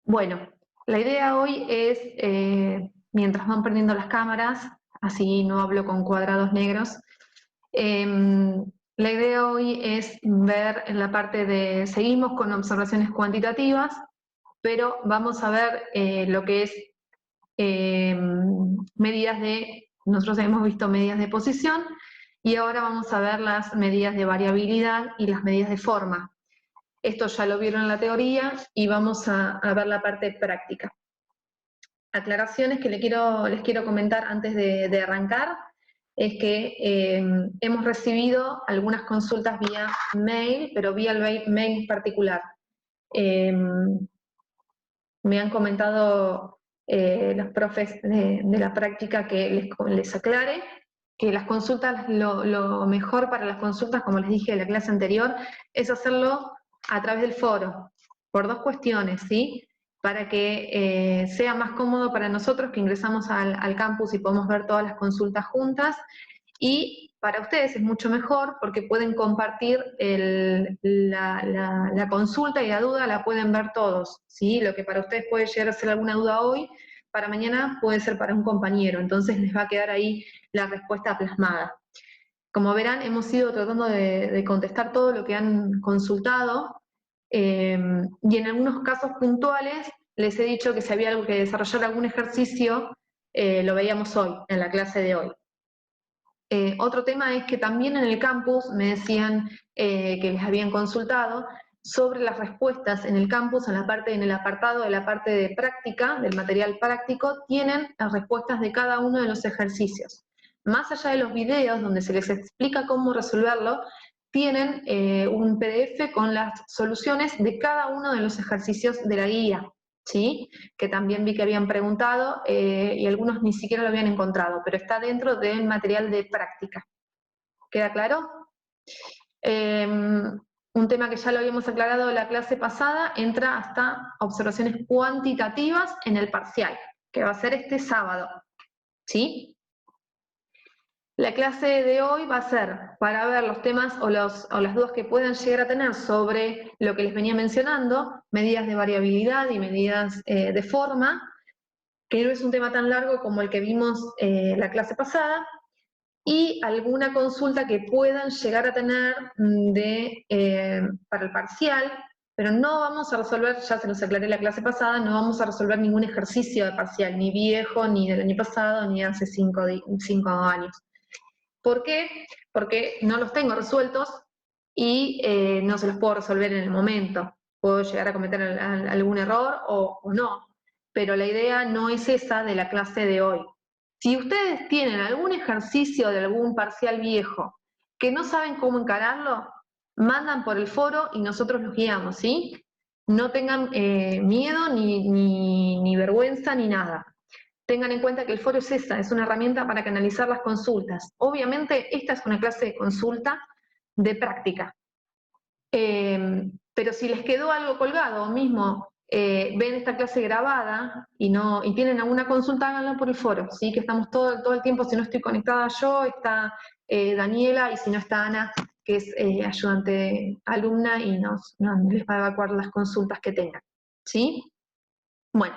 Bueno, la idea hoy es, mientras van prendiendo las cámaras, así no hablo con cuadrados negros, la idea hoy es ver en la parte de, seguimos con observaciones cuantitativas, pero vamos a ver lo que es medidas de, nosotros hemos visto medidas de posición, y ahora vamos a ver las medidas de variabilidad y las medidas de forma. Esto ya lo vieron en la teoría y vamos a ver la parte práctica. Aclaraciones que les quiero comentar antes de arrancar es que hemos recibido algunas consultas vía mail, pero vía el mail particular. Me han comentado los profes de la práctica que les aclare que las consultas, lo mejor para las consultas, como les dije en la clase anterior, es hacerlo a través del foro, por dos cuestiones, ¿sí? Para que sea más cómodo para nosotros que ingresamos al campus y podemos ver todas las consultas juntas, y para ustedes es mucho mejor porque pueden compartir la consulta y la duda la pueden ver todos, ¿sí? Lo que para ustedes puede llegar a ser alguna duda hoy, para mañana puede ser para un compañero, entonces les va a quedar ahí la respuesta plasmada. Como verán, hemos ido tratando de contestar todo lo que han consultado, y en algunos casos puntuales les he dicho que si había algo que desarrollar algún ejercicio, lo veíamos hoy, en la clase de hoy. Otro tema es que también en el campus me decían que les habían consultado sobre las respuestas en el campus, en el apartado de la parte de práctica, del material práctico, tienen las respuestas de cada uno de los ejercicios. Más allá de los videos donde se les explica cómo resolverlo, tienen un PDF con las soluciones de cada uno de los ejercicios de la guía, ¿sí? Que también vi que habían preguntado y algunos ni siquiera lo habían encontrado, pero está dentro del material de práctica. ¿Queda claro? Un tema que ya lo habíamos aclarado en la clase pasada, entra hasta observaciones cuantitativas en el parcial, que va a ser este sábado, ¿sí? La clase de hoy va a ser para ver los temas o las dudas que puedan llegar a tener sobre lo que les venía mencionando, medidas de variabilidad y medidas de forma, que no es un tema tan largo como el que vimos la clase pasada, y alguna consulta que puedan llegar a tener para el parcial, pero no vamos a resolver, ya se los aclaré la clase pasada, no vamos a resolver ningún ejercicio de parcial, ni viejo, ni del año pasado, ni hace 5 años. ¿Por qué? Porque no los tengo resueltos y no se los puedo resolver en el momento. Puedo llegar a cometer algún error o no, pero la idea no es esa de la clase de hoy. Si ustedes tienen algún ejercicio de algún parcial viejo que no saben cómo encararlo, mandan por el foro y nosotros los guiamos, ¿sí? No tengan miedo ni vergüenza ni nada. Tengan en cuenta que el foro es esa, es una herramienta para canalizar las consultas. Obviamente esta es una clase de consulta de práctica, pero si les quedó algo colgado o mismo ven esta clase grabada y tienen alguna consulta, háganla por el foro, ¿sí? Que estamos todo el tiempo, si no estoy conectada yo, está Daniela, y si no está Ana, que es ayudante alumna y les va a evacuar las consultas que tengan, ¿sí? Bueno,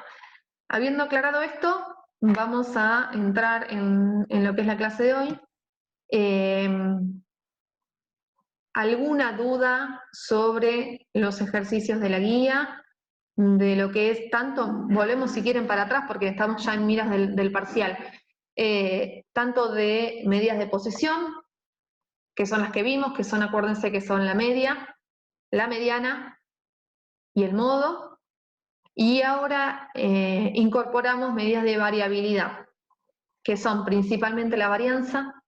habiendo aclarado esto, vamos a entrar en lo que es la clase de hoy. ¿Alguna duda sobre los ejercicios de la guía? De lo que es tanto, volvemos si quieren para atrás porque estamos ya en miras del parcial, tanto de medidas de posición, que son las que vimos, que son, acuérdense que son la media, la mediana y el modo, y ahora incorporamos medidas de variabilidad, que son principalmente la varianza,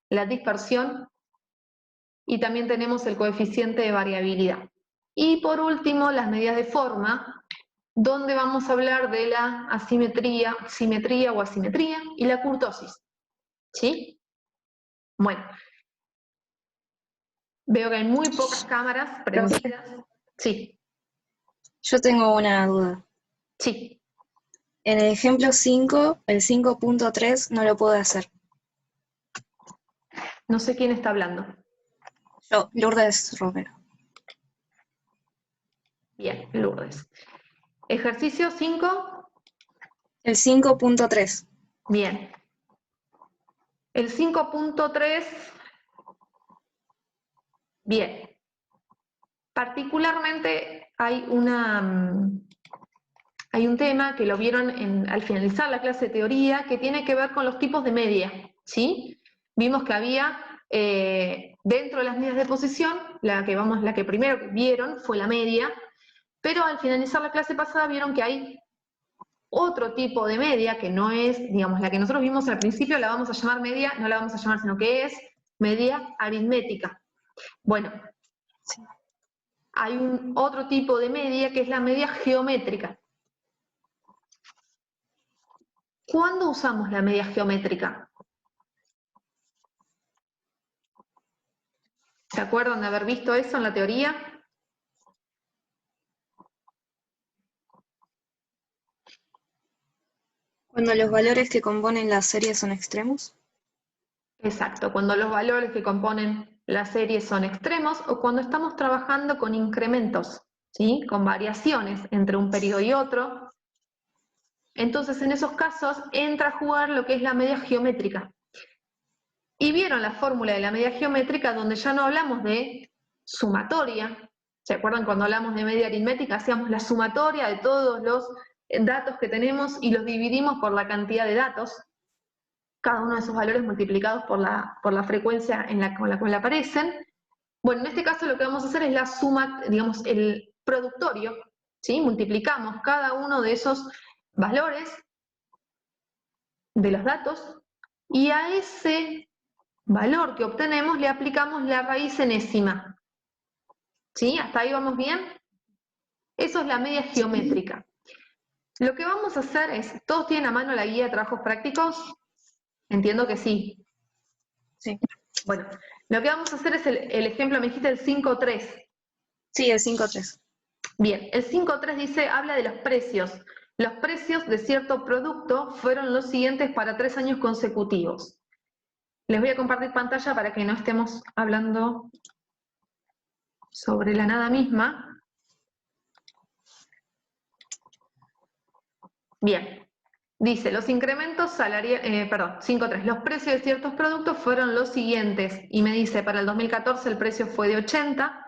la dispersión, y también tenemos el coeficiente de variabilidad. Y por último, las medidas de forma, donde vamos a hablar de la asimetría, simetría o asimetría, y la kurtosis, ¿sí? Bueno, veo que hay muy pocas cámaras prendidas. Sí, Yo tengo una duda. sí. En el ejemplo 5, el 5.3 no lo puedo hacer. No sé quién está hablando. Yo, Lourdes Romero. Bien, Lourdes. Ejercicio 5, El 5.3. bien. El 5.3, bien. Particularmente hay hay un tema que lo vieron al finalizar la clase de teoría que tiene que ver con los tipos de media, ¿sí? Vimos que había dentro de las medidas de posición, la que primero vieron fue la media, pero al finalizar la clase pasada vieron que hay otro tipo de media que no es, digamos, la que nosotros vimos al principio, la vamos a llamar media, no la vamos a llamar, sino que es media aritmética. Bueno, hay otro tipo de media que es la media geométrica. ¿Cuándo usamos la media geométrica? ¿Se acuerdan de haber visto eso en la teoría? Cuando los valores que componen la serie son extremos. Exacto, cuando los valores que componen la serie son extremos o cuando estamos trabajando con incrementos, ¿sí? Con variaciones entre un periodo y otro. Entonces, en esos casos entra a jugar lo que es la media geométrica. Y vieron la fórmula de la media geométrica donde ya no hablamos de sumatoria. ¿Se acuerdan cuando hablamos de media aritmética? Hacíamos la sumatoria de todos los datos que tenemos y los dividimos por la cantidad de datos, cada uno de esos valores multiplicados por la frecuencia con la cual aparecen. Bueno, en este caso lo que vamos a hacer es la suma, digamos, el productorio, ¿sí? Multiplicamos cada uno de esos valores de los datos y a ese valor que obtenemos le aplicamos la raíz enésima. ¿Sí? ¿Hasta ahí vamos bien? Eso es la media geométrica. Lo que vamos a hacer es, ¿todos tienen a mano la guía de trabajos prácticos? Entiendo que sí. Sí. Bueno, lo que vamos a hacer es el ejemplo, me dijiste el 5.3. Sí, el 5.3. Bien, el 5.3 dice, habla de los precios. Los precios de cierto producto fueron los siguientes para 3 años consecutivos. Les voy a compartir pantalla para que no estemos hablando sobre la nada misma. Bien, dice, los incrementos salariales, 5.3, los precios de ciertos productos fueron los siguientes, y me dice, para el 2014 el precio fue de 80,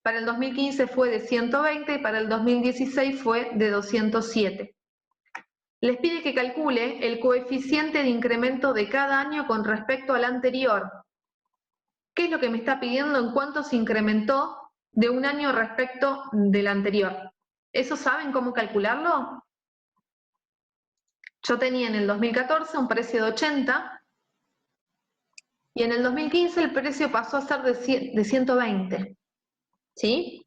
para el 2015 fue de 120 y para el 2016 fue de 207. Les pide que calcule el coeficiente de incremento de cada año con respecto al anterior. ¿Qué es lo que me está pidiendo en cuánto se incrementó de un año respecto del anterior? ¿Eso saben cómo calcularlo? Yo tenía en el 2014 un precio de 80 y en el 2015 el precio pasó a ser de 120. ¿Sí?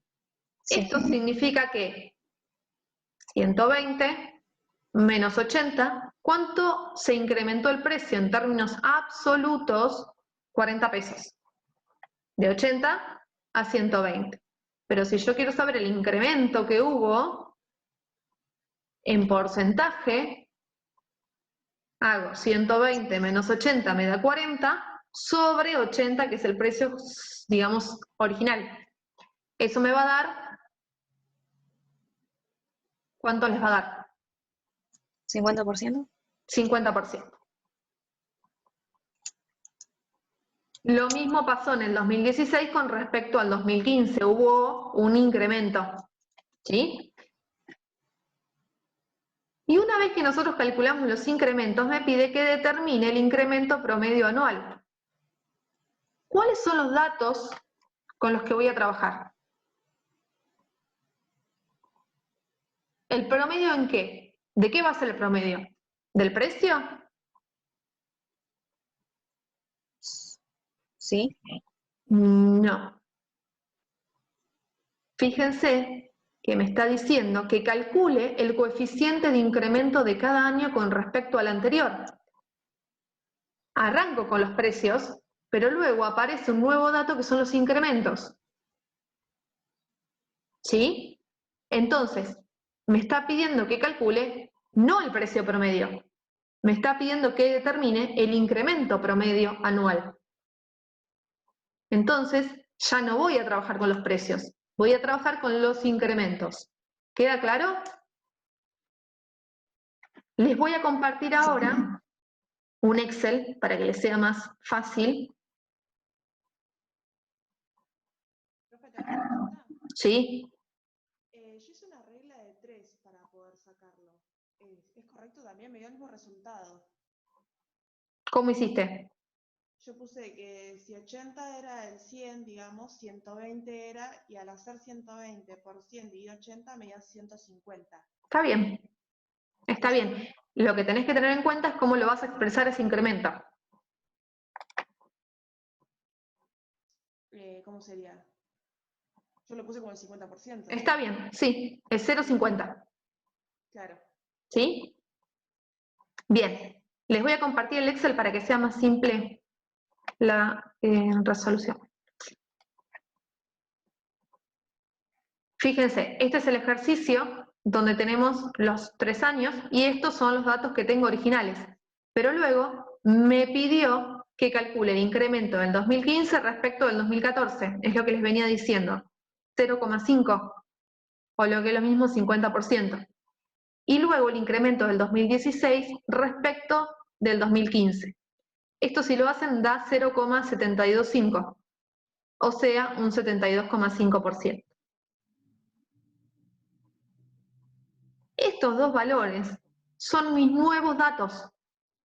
Sí. Esto significa que 120 menos 80, ¿cuánto se incrementó el precio en términos absolutos? 40 pesos. De 80 a 120. Pero si yo quiero saber el incremento que hubo en porcentaje, hago 120 menos 80 me da 40, sobre 80, que es el precio, digamos, original. Eso me va a dar, ¿cuánto les va a dar? 50%. 50%. Lo mismo pasó en el 2016 con respecto al 2015, hubo un incremento, ¿sí? Y una vez que nosotros calculamos los incrementos, me pide que determine el incremento promedio anual. ¿Cuáles son los datos con los que voy a trabajar? ¿El promedio en qué? ¿De qué va a ser el promedio? ¿Del precio? Sí. No. Fíjense que me está diciendo que calcule el coeficiente de incremento de cada año con respecto al anterior. Arranco con los precios, pero luego aparece un nuevo dato que son los incrementos. ¿Sí? Entonces, me está pidiendo que calcule no el precio promedio, me está pidiendo que determine el incremento promedio anual. Entonces, ya no voy a trabajar con los precios, voy a trabajar con los incrementos. ¿Queda claro? Les voy a compartir ahora un Excel para que les sea más fácil. Profe, ¿te hago una pregunta? ¿Sí? Yo hice una regla de 3 para poder sacarlo. ¿Es correcto también? Me dio el mismo resultado. ¿Cómo hiciste? Yo puse que si 80 era el 100, digamos, 120 era, y al hacer 120 por 100 dividido 80 me da 150. Está bien. Está bien. Lo que tenés que tener en cuenta es cómo lo vas a expresar ese incremento. ¿Cómo sería? Yo lo puse como el 50%. Está bien, sí, es 0,50. Claro. ¿Sí? Bien. Les voy a compartir el Excel para que sea más simple la resolución. Fíjense, este es el ejercicio donde tenemos los 3 años y estos son los datos que tengo originales. Pero luego me pidió que calcule el incremento del 2015 respecto del 2014. Es lo que les venía diciendo. 0,5 o lo que es lo mismo 50%. Y luego el incremento del 2016 respecto del 2015. Esto si lo hacen da 0,725, o sea, un 72,5%. Estos dos valores son mis nuevos datos.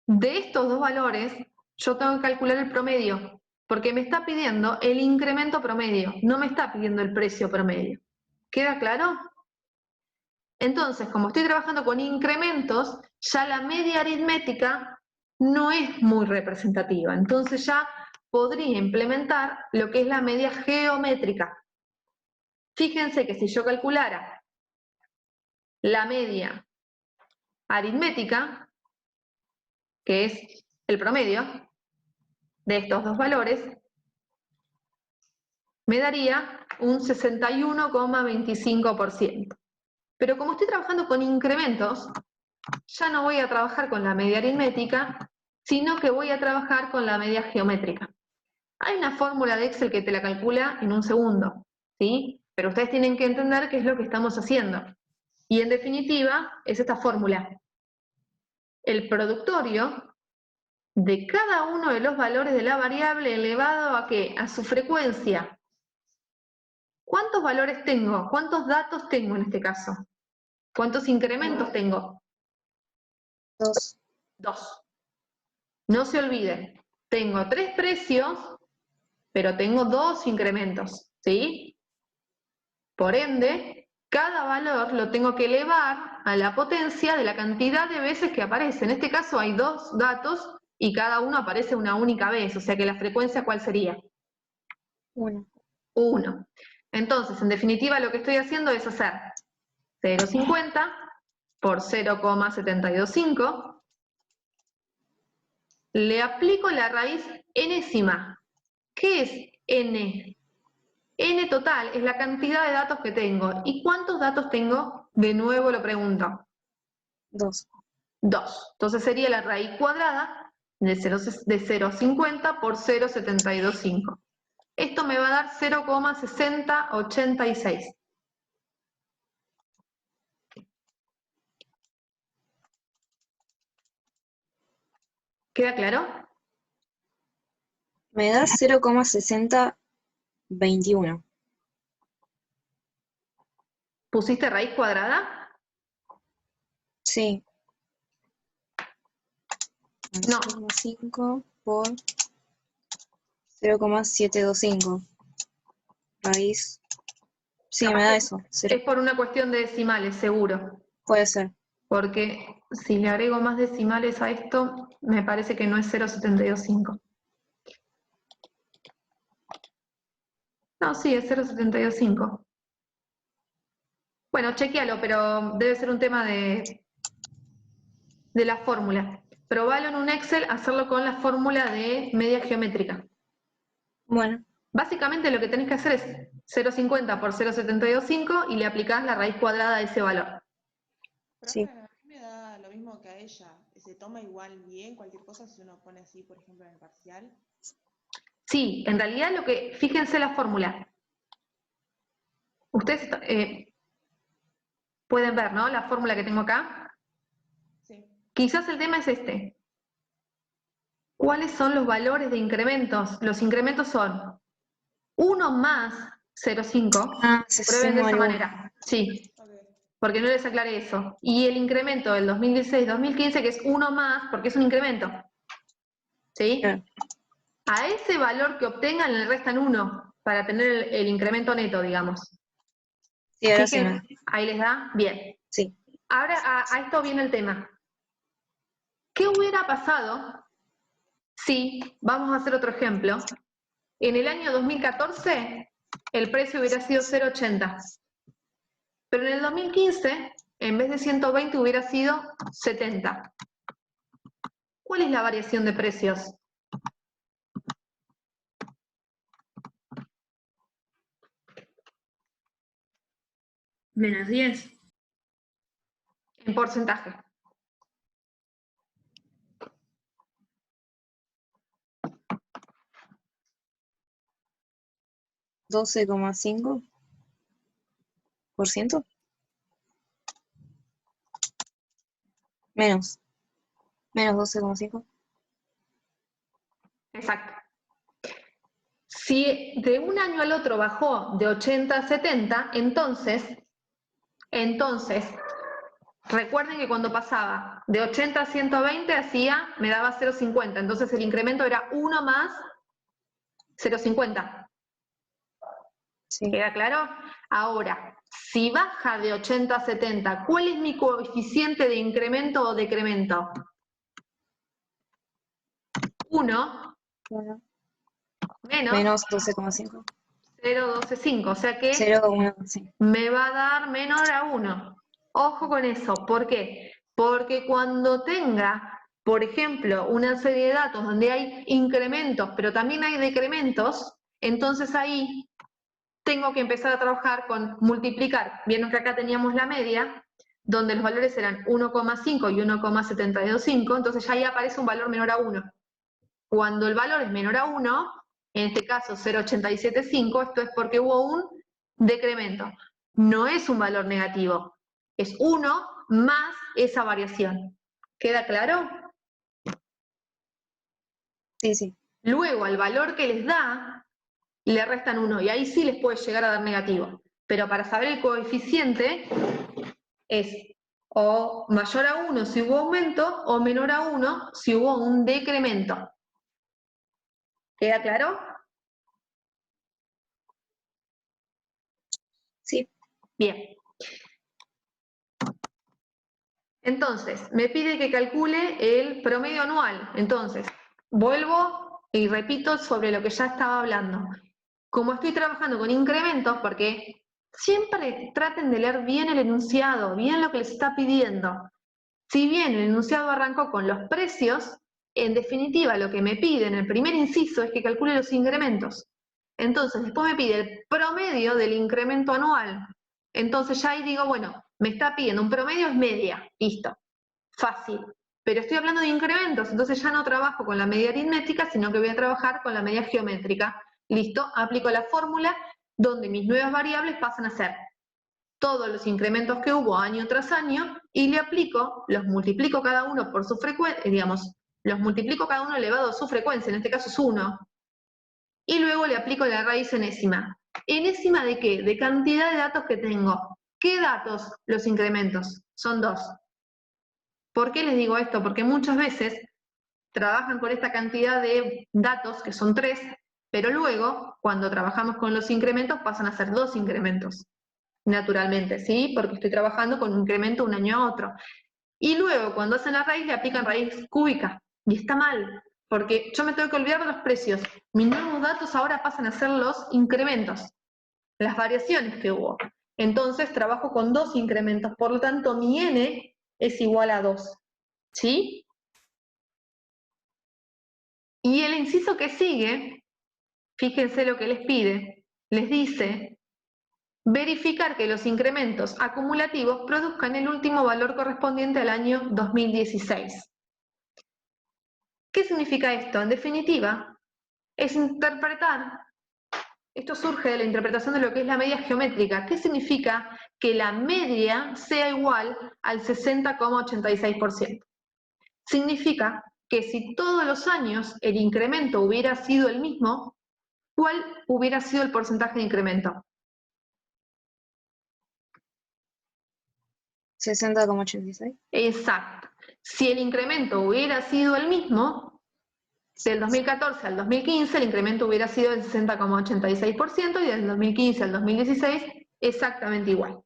De estos dos valores, yo tengo que calcular el promedio, porque me está pidiendo el incremento promedio, no me está pidiendo el precio promedio. ¿Queda claro? Entonces, como estoy trabajando con incrementos, ya la media aritmética no es muy representativa. Entonces ya podría implementar lo que es la media geométrica. Fíjense que si yo calculara la media aritmética, que es el promedio de estos dos valores, me daría un 61,25%. Pero como estoy trabajando con incrementos, ya no voy a trabajar con la media aritmética, sino que voy a trabajar con la media geométrica. Hay una fórmula de Excel que te la calcula en un segundo, ¿sí? Pero ustedes tienen que entender qué es lo que estamos haciendo. Y en definitiva, es esta fórmula. El productorio de cada uno de los valores de la variable elevado ¿a qué? A su frecuencia. ¿Cuántos valores tengo? ¿Cuántos datos tengo en este caso? ¿Cuántos incrementos tengo? 2. 2. No se olviden, tengo 3 precios, pero tengo 2 incrementos, ¿sí? Por ende, cada valor lo tengo que elevar a la potencia de la cantidad de veces que aparece. En este caso hay 2 datos y cada uno aparece una única vez, o sea que la frecuencia, ¿cuál sería? 1. 1. Entonces, en definitiva, lo que estoy haciendo es hacer 0,50 por 0,725. Le aplico la raíz enésima. ¿Qué es n? N total es la cantidad de datos que tengo. ¿Y cuántos datos tengo? De nuevo lo pregunto. 2. 2. Entonces sería la raíz cuadrada de 0,50 por 0,725. Esto me va a dar 0,6086. ¿Queda claro? Me da 0,6021. ¿Pusiste raíz cuadrada? Sí. No. 0,5 por 0,725. Raíz. Sí, me da eso. Es por una cuestión de decimales, seguro. Puede ser. Porque si le agrego más decimales a esto, me parece que no es 0,725. No, sí, es 0,725. Bueno, chequealo, pero debe ser un tema de la fórmula. Probalo en un Excel, hacerlo con la fórmula de media geométrica. Bueno. Básicamente lo que tenés que hacer es 0,50 por 0,725 y le aplicás la raíz cuadrada a ese valor. Sí. Profe, a mí me da lo mismo que a ella. Se toma igual bien cualquier cosa si uno pone así, por ejemplo, en el parcial. Sí, en realidad fíjense la fórmula. Ustedes pueden ver, ¿no? La fórmula que tengo acá. Sí. Quizás el tema es este. ¿Cuáles son los valores de incrementos? Los incrementos son 1 más 0,5. Ah, se Prueben de suma esa el 1. manera. Sí, Ok. porque no les aclaré eso. Y el incremento del 2016-2015, que es 1 más, porque es un incremento. ¿Sí? Claro. A ese valor que obtengan le restan 1 para tener el incremento neto, digamos. Sí, ahora sí. Fíjense, ahí les da, bien. Sí. Ahora a esto viene el tema. ¿Qué hubiera pasado si, vamos a hacer otro ejemplo, en el año 2014 el precio hubiera sido 0,80, pero en el 2015, en vez de 120, hubiera sido 70? ¿Cuál es la variación de precios? Menos 10. En porcentaje. ¿12,5%? Menos 12,5. Exacto. Si de un año al otro bajó de 80 a 70, entonces, recuerden que cuando pasaba de 80 a 120 me daba 0,50, entonces el incremento era 1 más 0,50. Sí. ¿Queda claro? Ahora, si baja de 80 a 70, ¿cuál es mi coeficiente de incremento o decremento? 1 Bueno, menos menos 12,5. 0,125, o sea que 0,1, sí. me va a dar menor a 1. Ojo con eso, ¿por qué? Porque cuando tenga, por ejemplo, una serie de datos donde hay incrementos, pero también hay decrementos, entonces ahí tengo que empezar a trabajar con multiplicar. Vieron que acá teníamos la media, donde los valores eran 1,5 y 1,725, entonces ya ahí aparece un valor menor a 1. Cuando el valor es menor a 1, en este caso 0,875, esto es porque hubo un decremento. No es un valor negativo, es 1 más esa variación. ¿Queda claro? Sí, sí. Luego, al valor que les da, le restan 1, y ahí sí les puede llegar a dar negativo. Pero para saber el coeficiente, es o mayor a 1 si hubo aumento, o menor a 1 si hubo un decremento. ¿Queda claro? Sí. Bien. Entonces, me pide que calcule el promedio anual. Entonces, vuelvo y repito sobre lo que ya estaba hablando. Como estoy trabajando con incrementos, porque siempre traten de leer bien el enunciado, bien lo que les está pidiendo. Si bien el enunciado arrancó con los precios, en definitiva lo que me pide en el primer inciso es que calcule los incrementos. Entonces, después me pide el promedio del incremento anual. Entonces ya ahí digo, bueno, me está pidiendo un promedio, es media, listo, fácil. Pero estoy hablando de incrementos, entonces ya no trabajo con la media aritmética, sino que voy a trabajar con la media geométrica. Listo, aplico la fórmula donde mis nuevas variables pasan a ser todos los incrementos que hubo año tras año y le aplico, los multiplico cada uno por su frecuencia, digamos, los multiplico cada uno elevado a su frecuencia, en este caso es 1, y luego le aplico la raíz enésima. ¿Enésima de qué? De cantidad de datos que tengo. ¿Qué datos? Los incrementos. Son 2. ¿Por qué les digo esto? Porque muchas veces trabajan con esta cantidad de datos, que son 3, pero luego, cuando trabajamos con los incrementos, pasan a ser 2 incrementos. Naturalmente, ¿sí? Porque estoy trabajando con un incremento un año a otro. Y luego, cuando hacen la raíz, le aplican raíz cúbica. Y está mal, porque yo me tengo que olvidar de los precios. Mis nuevos datos ahora pasan a ser los incrementos, las variaciones que hubo. Entonces, trabajo con 2 incrementos, por lo tanto, mi n es igual a 2. ¿Sí? Y el inciso que sigue, fíjense lo que les pide, les dice verificar que los incrementos acumulativos produzcan el último valor correspondiente al año 2016. ¿Qué significa esto? En definitiva, es interpretar, esto surge de la interpretación de lo que es la media geométrica. ¿Qué significa que la media sea igual al 60,86%? significa que si todos los años el incremento hubiera sido el mismo, ¿cuál hubiera sido el porcentaje de incremento? 60,86. Exacto. Si el incremento hubiera sido el mismo, del 2014 al 2015 el incremento hubiera sido del 60,86% y del 2015 al 2016 exactamente igual.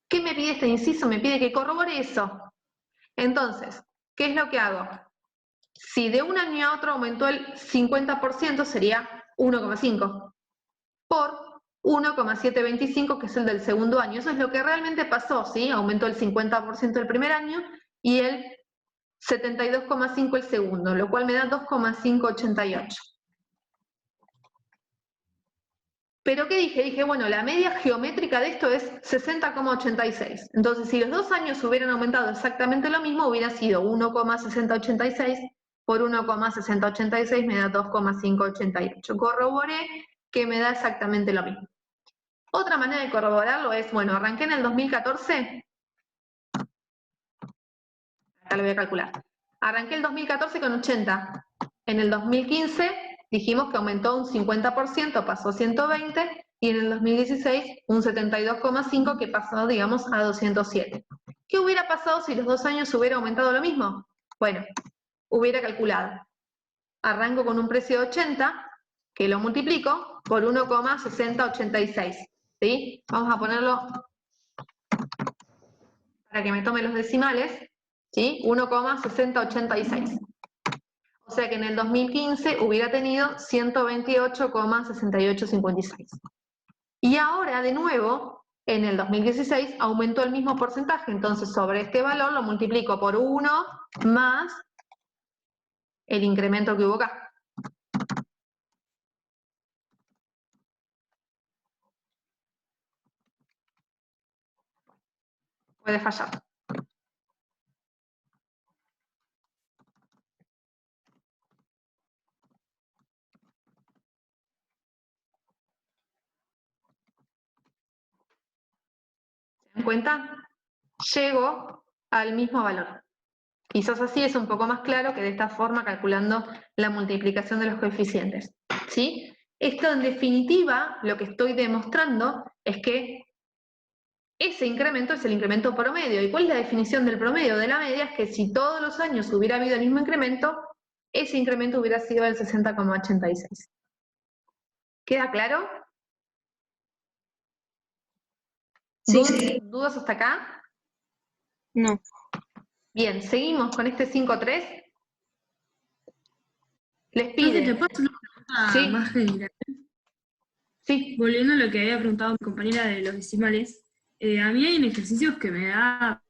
¿Qué me pide este inciso? Me pide que corrobore eso. Entonces, ¿qué es lo que hago? Si de un año a otro aumentó el 50%, sería 1,5 por 1,725, que es el del segundo año. Eso es lo que realmente pasó, ¿sí? Aumentó el 50% el primer año y el 72,5 el segundo, lo cual me da 2,588. ¿Pero qué dije? Dije, bueno, la media geométrica de esto es 60,86. Entonces, si los 2 años hubieran aumentado exactamente lo mismo, hubiera sido 1,6086 por 1,6086 me da 2,588. Corroboré que me da exactamente lo mismo. Otra manera de corroborarlo es, bueno, arranqué en el 2014. Acá lo voy a calcular. Arranqué el 2014 con 80. En el 2015 dijimos que aumentó un 50%, pasó a 120, y en el 2016 un 72,5 que pasó, digamos, a 207. ¿Qué hubiera pasado si los 2 años hubiera aumentado lo mismo? Bueno, hubiera calculado. Arranco con un precio de 80, que lo multiplico por 1,6086. ¿Sí? Vamos a ponerlo para que me tome los decimales. ¿Sí? 1,6086. O sea que en el 2015 hubiera tenido 128,6856. Y ahora, de nuevo, en el 2016 aumentó el mismo porcentaje. Entonces, sobre este valor lo multiplico por 1 más el incremento que hubo acá. Puede fallar. ¿Se dan cuenta? Llego al mismo valor. Quizás así es un poco más claro que de esta forma calculando la multiplicación de los coeficientes. ¿Sí? Esto en definitiva lo que estoy demostrando es que ese incremento es el incremento promedio. ¿Y cuál es la definición del promedio? De la media es que si todos los años hubiera habido el mismo incremento, ese incremento hubiera sido el 60,86. ¿Queda claro? Sí. ¿Dudas hasta acá? No. Bien, seguimos con este 5.3. Les Profe, ¿te pide. puedo hacer una pregunta Sí, más general? sí. Volviendo a lo que había preguntado mi compañera de los decimales, a mí hay en ejercicios que me da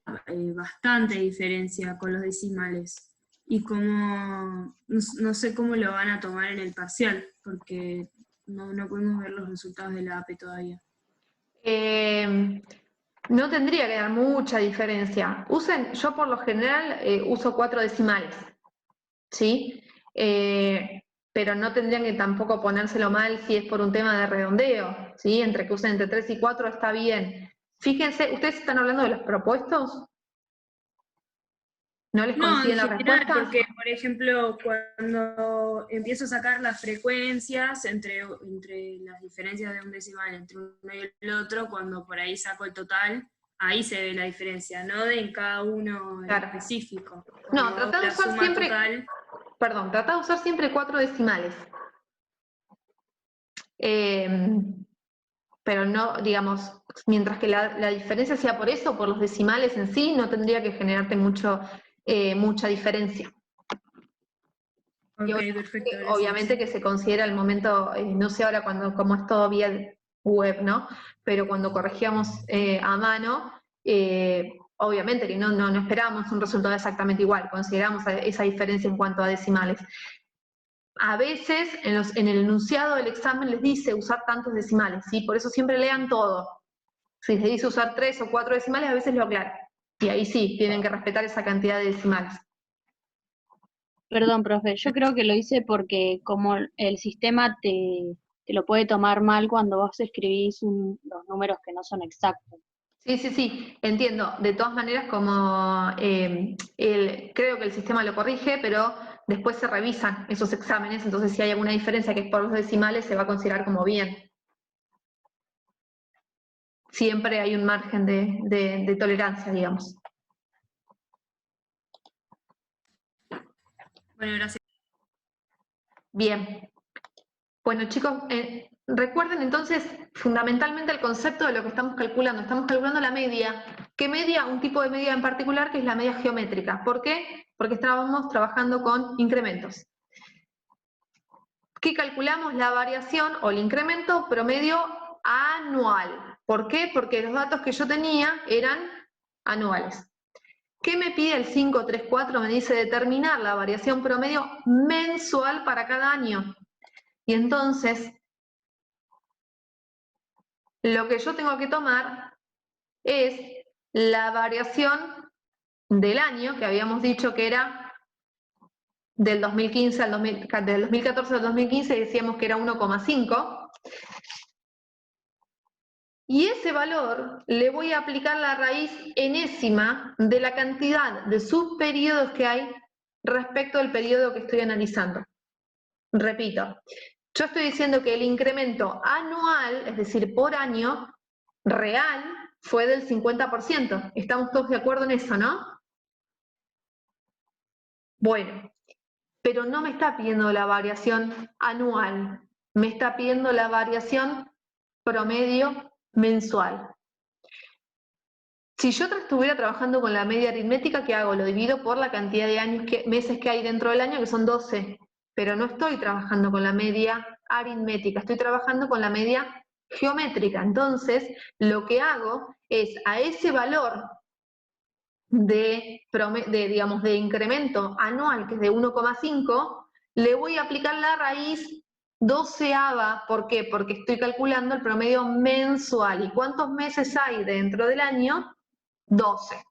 bastante diferencia con los decimales. Y como no sé cómo lo van a tomar en el parcial, porque no podemos ver los resultados de la AP todavía. No tendría que dar mucha diferencia. Yo por lo general uso 4 decimales, ¿sí? Pero no tendrían que tampoco ponérselo mal si es por un tema de redondeo, ¿sí? Entre que usen entre 3 y 4 está bien. Fíjense, ¿ustedes están hablando de los propuestos? ¿No les No, en consiguen las general, respuestas? porque, por ejemplo, cuando empiezo a sacar las frecuencias entre las diferencias de un decimal entre uno y el otro, cuando por ahí saco el total, ahí se ve la diferencia, no de en cada uno en Claro. específico. No, Cuando hago trata de la usar suma siempre, total, trata de usar siempre 4 decimales. Pero no, digamos, mientras que la diferencia sea por eso, por los decimales en sí, no tendría que generarte mucha diferencia. ok, perfecto, gracias. Obviamente que se considera el momento, no sé ahora como es todo vía web, ¿no? Pero cuando corregíamos a mano, obviamente que no esperábamos un resultado exactamente igual, consideramos esa diferencia en cuanto a decimales. A veces en el enunciado del examen les dice usar tantos decimales, ¿sí? Por eso siempre lean todo. Si les dice usar 3 o 4 decimales, a veces lo aclara. Y ahí sí, tienen que respetar esa cantidad de decimales. Perdón, profe, yo creo que lo hice porque como el sistema te lo puede tomar mal cuando vos escribís los números que no son exactos. Sí, sí, sí, entiendo. De todas maneras, como creo que el sistema lo corrige, pero después se revisan esos exámenes, entonces si hay alguna diferencia que es por los decimales, se va a considerar como bien. Siempre hay un margen de tolerancia, digamos. Bueno, gracias. Bien. Bueno, chicos, recuerden entonces fundamentalmente el concepto de lo que estamos calculando. Estamos calculando la media. ¿Qué media? Un tipo de media en particular que es la media geométrica. ¿Por qué? Porque estábamos trabajando con incrementos. ¿Qué calculamos? La variación o el incremento promedio anual. ¿Por qué? Porque los datos que yo tenía eran anuales. ¿Qué me pide el 534? Me dice determinar la variación promedio mensual para cada año. Y entonces, lo que yo tengo que tomar es la variación del año, que habíamos dicho que era del 2015 al del 2014 al 2015, decíamos que era 1,5. Y ese valor le voy a aplicar la raíz enésima de la cantidad de subperiodos que hay respecto al periodo que estoy analizando. Repito, yo estoy diciendo que el incremento anual, es decir, por año, real, fue del 50%. ¿Estamos todos de acuerdo en eso, no? Bueno, pero no me está pidiendo la variación anual, me está pidiendo la variación promedio mensual. Si yo estuviera trabajando con la media aritmética, ¿qué hago? Lo divido por la cantidad de meses que hay dentro del año, que son 12. Pero no estoy trabajando con la media aritmética, estoy trabajando con la media geométrica. Entonces, lo que hago es a ese valor digamos, de incremento anual, que es de 1,5, le voy a aplicar la raíz doceava. ¿Por qué? Porque estoy calculando el promedio mensual. ¿Y cuántos meses hay dentro del año? 12.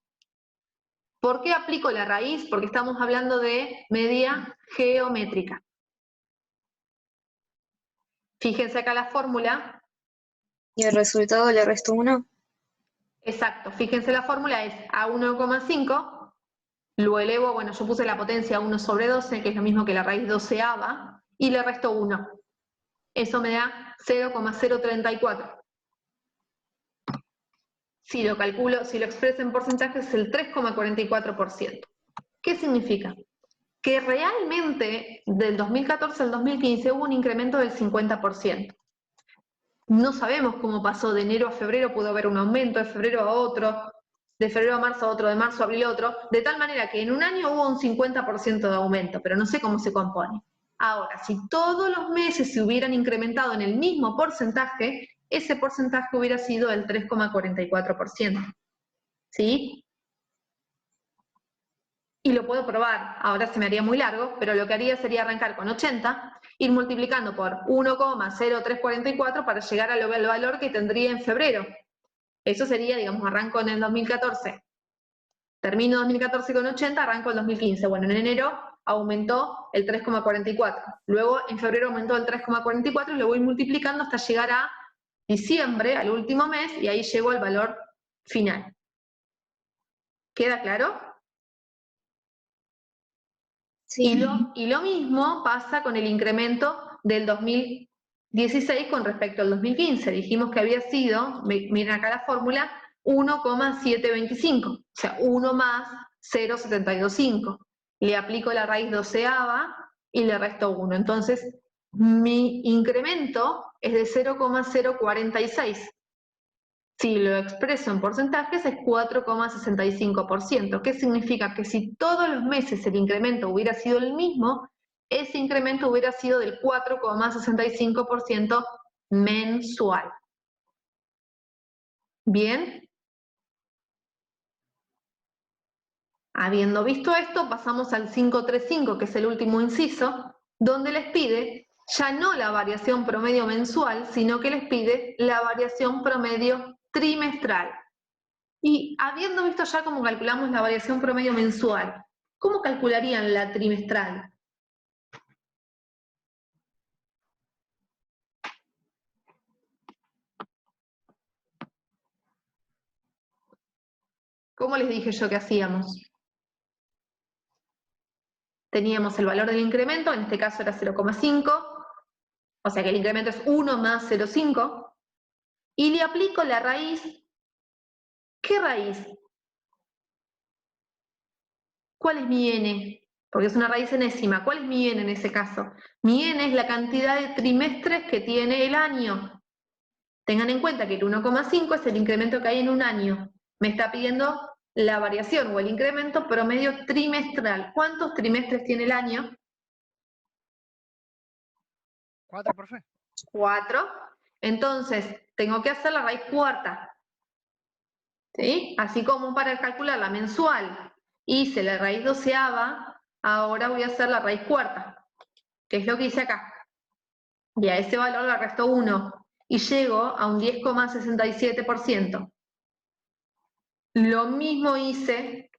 ¿Por qué aplico la raíz? Porque estamos hablando de media geométrica. Fíjense acá la fórmula. Y el resultado le resto 1. Exacto, fíjense la fórmula es a 1,5, lo elevo, bueno, yo puse la potencia a 1 sobre 12, que es lo mismo que la raíz doceava, y le resto 1. Eso me da 0,034. Si lo calculo, si lo expreso en porcentajes, es el 3,44%. ¿Qué significa? Que realmente del 2014 al 2015 hubo un incremento del 50%. No sabemos cómo pasó de enero a febrero, pudo haber un aumento, de febrero a otro, de febrero a marzo a otro, de marzo a abril a otro, de tal manera que en un año hubo un 50% de aumento, pero no sé cómo se compone. Ahora, si todos los meses se hubieran incrementado en el mismo porcentaje, ese porcentaje hubiera sido el 3,44%. ¿Sí? Y lo puedo probar, ahora se me haría muy largo, pero lo que haría sería arrancar con 80, ir multiplicando por 1,0344 para llegar al valor que tendría en febrero. Eso sería, digamos, arranco en el 2014, termino 2014 con 80, arranco el 2015. Bueno, en enero aumentó el 3,44, luego en febrero aumentó el 3,44 y lo voy multiplicando hasta llegar a diciembre, al último mes, y ahí llego al valor final. ¿Queda claro? Sí. Y lo mismo pasa con el incremento del 2016 con respecto al 2015. Dijimos que había sido, miren acá la fórmula, 1,725, o sea, 1 más 0,725. Le aplico la raíz doceava y le resto 1. Entonces, mi incremento es de 0,046. Si lo expreso en porcentajes es 4,65%. ¿Qué significa? Que si todos los meses el incremento hubiera sido el mismo, ese incremento hubiera sido del 4,65% mensual. ¿Bien? Habiendo visto esto, pasamos al 535, que es el último inciso, donde les pide ya no la variación promedio mensual, sino que les pide la variación promedio trimestral. Y habiendo visto ya cómo calculamos la variación promedio mensual, ¿cómo calcularían la trimestral? ¿Cómo les dije yo que hacíamos? Teníamos el valor del incremento, en este caso era 0,5, o sea que el incremento es 1 más 0,5, y le aplico la raíz. ¿Qué raíz? ¿Cuál es mi n? Porque es una raíz enésima. ¿Cuál es mi n en ese caso? Mi n es la cantidad de trimestres que tiene el año. Tengan en cuenta que el 1,5 es el incremento que hay en un año. Me está pidiendo la variación o el incremento promedio trimestral. ¿Cuántos trimestres tiene el año? 4, profe. 4. Entonces, tengo que hacer la raíz cuarta. ¿Sí? Así como para calcular la mensual hice la raíz doceava, ahora voy a hacer la raíz cuarta, que es lo que hice acá. Y a ese valor le resto 1 y llego a un 10,67%. Lo mismo hice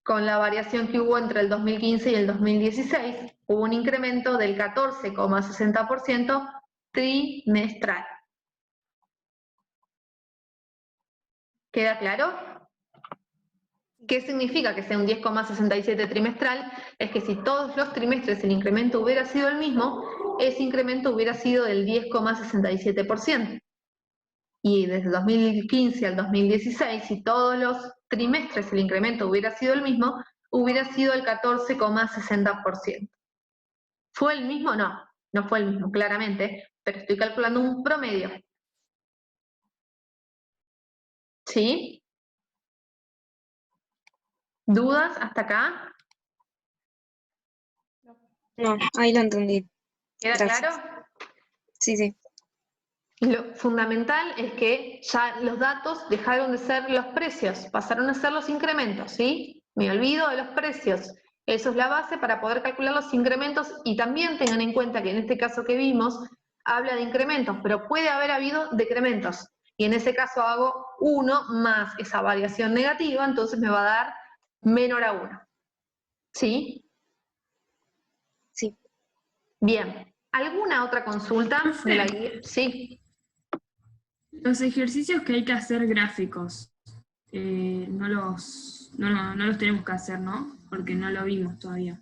con la variación que hubo entre el 2015 y el 2016. Hubo un incremento del 14,60% trimestral. ¿Queda claro? ¿Qué significa que sea un 10,67 trimestral? Es que si todos los trimestres el incremento hubiera sido el mismo, ese incremento hubiera sido del 10,67%. Y desde 2015 al 2016, si todos los trimestres el incremento hubiera sido el mismo, hubiera sido el 14,60%. ¿Fue el mismo? No, no fue el mismo, claramente, pero estoy calculando un promedio. ¿Sí? ¿Dudas hasta acá? No, ahí lo entendí. ¿Queda Gracias. claro? Sí, sí. Lo fundamental es que ya los datos dejaron de ser los precios, pasaron a ser los incrementos, ¿sí? Me olvido de los precios. Eso es la base para poder calcular los incrementos y también tengan en cuenta que en este caso que vimos habla de incrementos, pero puede haber habido decrementos. Y en ese caso hago 1 más esa variación negativa, entonces me va a dar menor a 1. ¿Sí? Sí. Bien. ¿Alguna otra consulta de la guía? Sí. Los ejercicios que hay que hacer gráficos, no los tenemos que hacer, ¿no? Porque no lo vimos todavía.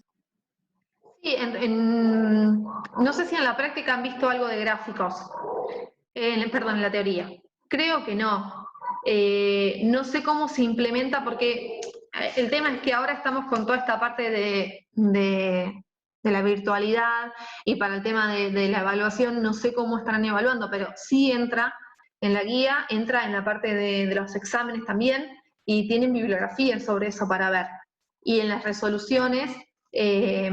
Sí, no sé si en la práctica han visto algo de gráficos, perdón, en la teoría. Creo que no. No sé cómo se implementa porque el tema es que ahora estamos con toda esta parte de la virtualidad y para el tema de la evaluación no sé cómo estarán evaluando, pero sí entra en la guía, entra en la parte de los exámenes también y tienen bibliografía sobre eso para ver. Y en las resoluciones que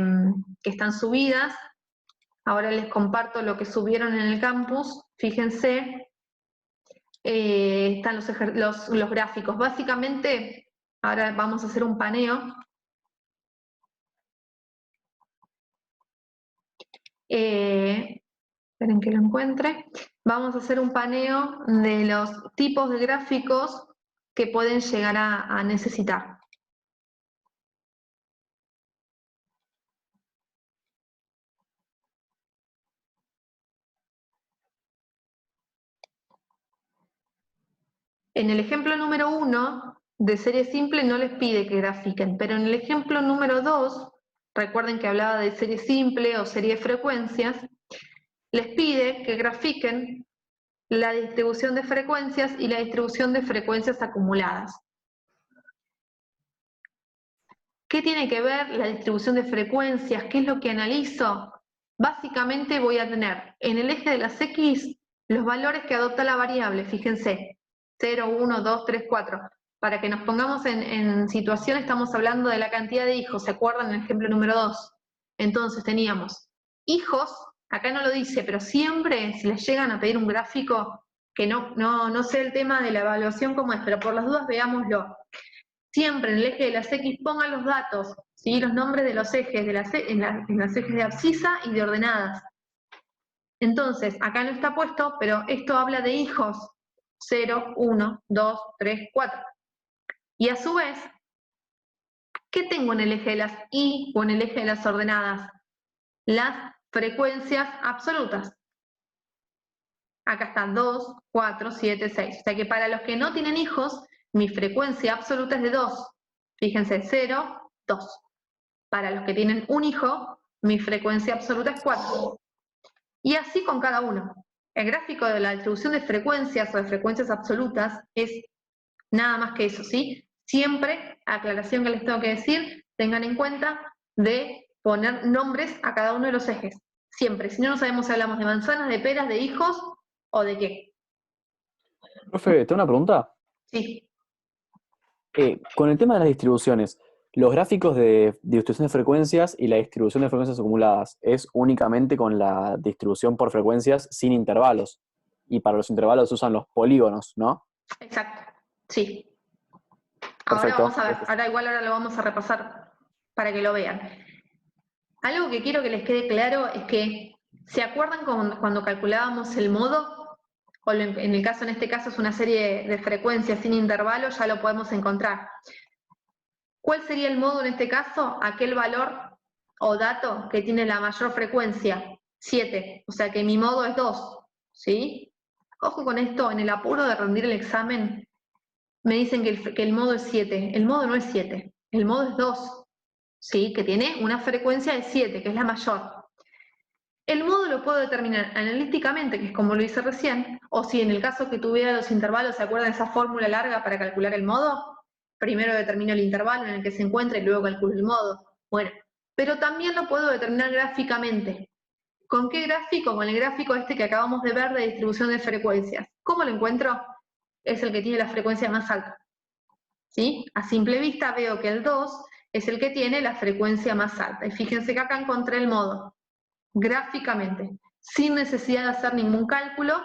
están subidas. Ahora les comparto lo que subieron en el campus. Fíjense, están los gráficos. Básicamente, ahora vamos a hacer un paneo. Esperen que lo encuentre. Vamos a hacer un paneo de los tipos de gráficos que pueden llegar a necesitar. En el ejemplo número 1 de serie simple no les pide que grafiquen, pero en el ejemplo número 2, recuerden que hablaba de serie simple o serie de frecuencias, les pide que grafiquen la distribución de frecuencias y la distribución de frecuencias acumuladas. ¿Qué tiene que ver la distribución de frecuencias? ¿Qué es lo que analizo? Básicamente voy a tener en el eje de las X los valores que adopta la variable, fíjense, 0, 1, 2, 3, 4. Para que nos pongamos en situación, estamos hablando de la cantidad de hijos, ¿se acuerdan en el ejemplo número 2? Entonces teníamos hijos, acá no lo dice, pero siempre si les llegan a pedir un gráfico, que no sé el tema de la evaluación cómo es, pero por las dudas veámoslo. Siempre en el eje de las X pongan los datos, ¿sí? Los nombres de los ejes, en las ejes de abscisa y de ordenadas. Entonces, acá no está puesto, pero esto habla de hijos. 0, 1, 2, 3, 4. Y a su vez, ¿qué tengo en el eje de las Y o en el eje de las ordenadas? Las frecuencias absolutas. Acá están 2, 4, 7, 6. O sea que para los que no tienen hijos, mi frecuencia absoluta es de 2. Fíjense, 0, 2. Para los que tienen un hijo, mi frecuencia absoluta es 4. Y así con cada uno. El gráfico de la distribución de frecuencias o de frecuencias absolutas es nada más que eso, ¿sí? Siempre, aclaración que les tengo que decir, tengan en cuenta de poner nombres a cada uno de los ejes. Siempre, si no, no sabemos si hablamos de manzanas, de peras, de hijos o de qué. Profe, tengo una pregunta. Sí. Con el tema de las distribuciones, los gráficos de distribución de frecuencias y la distribución de frecuencias acumuladas es únicamente con la distribución por frecuencias sin intervalos. Y para los intervalos se usan los polígonos, ¿no? Exacto, sí. Ahora Perfecto. vamos a ver, ahora lo vamos a repasar para que lo vean. Algo que quiero que les quede claro es que, ¿se acuerdan cuando calculábamos el modo? O en este caso es una serie de frecuencias sin intervalos, ya lo podemos encontrar. ¿Cuál sería el modo en este caso? Aquel valor o dato que tiene la mayor frecuencia, 7, o sea que mi modo es 2, ¿sí? Ojo con esto, en el apuro de rendir el examen, me dicen que el modo es 7, el modo no es 7, el modo es 2, ¿sí? Que tiene una frecuencia de 7, que es la mayor. El modo lo puedo determinar analíticamente, que es como lo hice recién, o si en el caso que tuviera los intervalos, ¿se acuerdan de esa fórmula larga para calcular el modo? Primero determino el intervalo en el que se encuentra y luego calculo el modo. Bueno, pero también lo puedo determinar gráficamente. ¿Con qué gráfico? Con el gráfico este que acabamos de ver de distribución de frecuencias. ¿Cómo lo encuentro? Es el que tiene la frecuencia más alta. ¿Sí? A simple vista veo que el 2 es el que tiene la frecuencia más alta. Y fíjense que acá encontré el modo. Gráficamente, sin necesidad de hacer ningún cálculo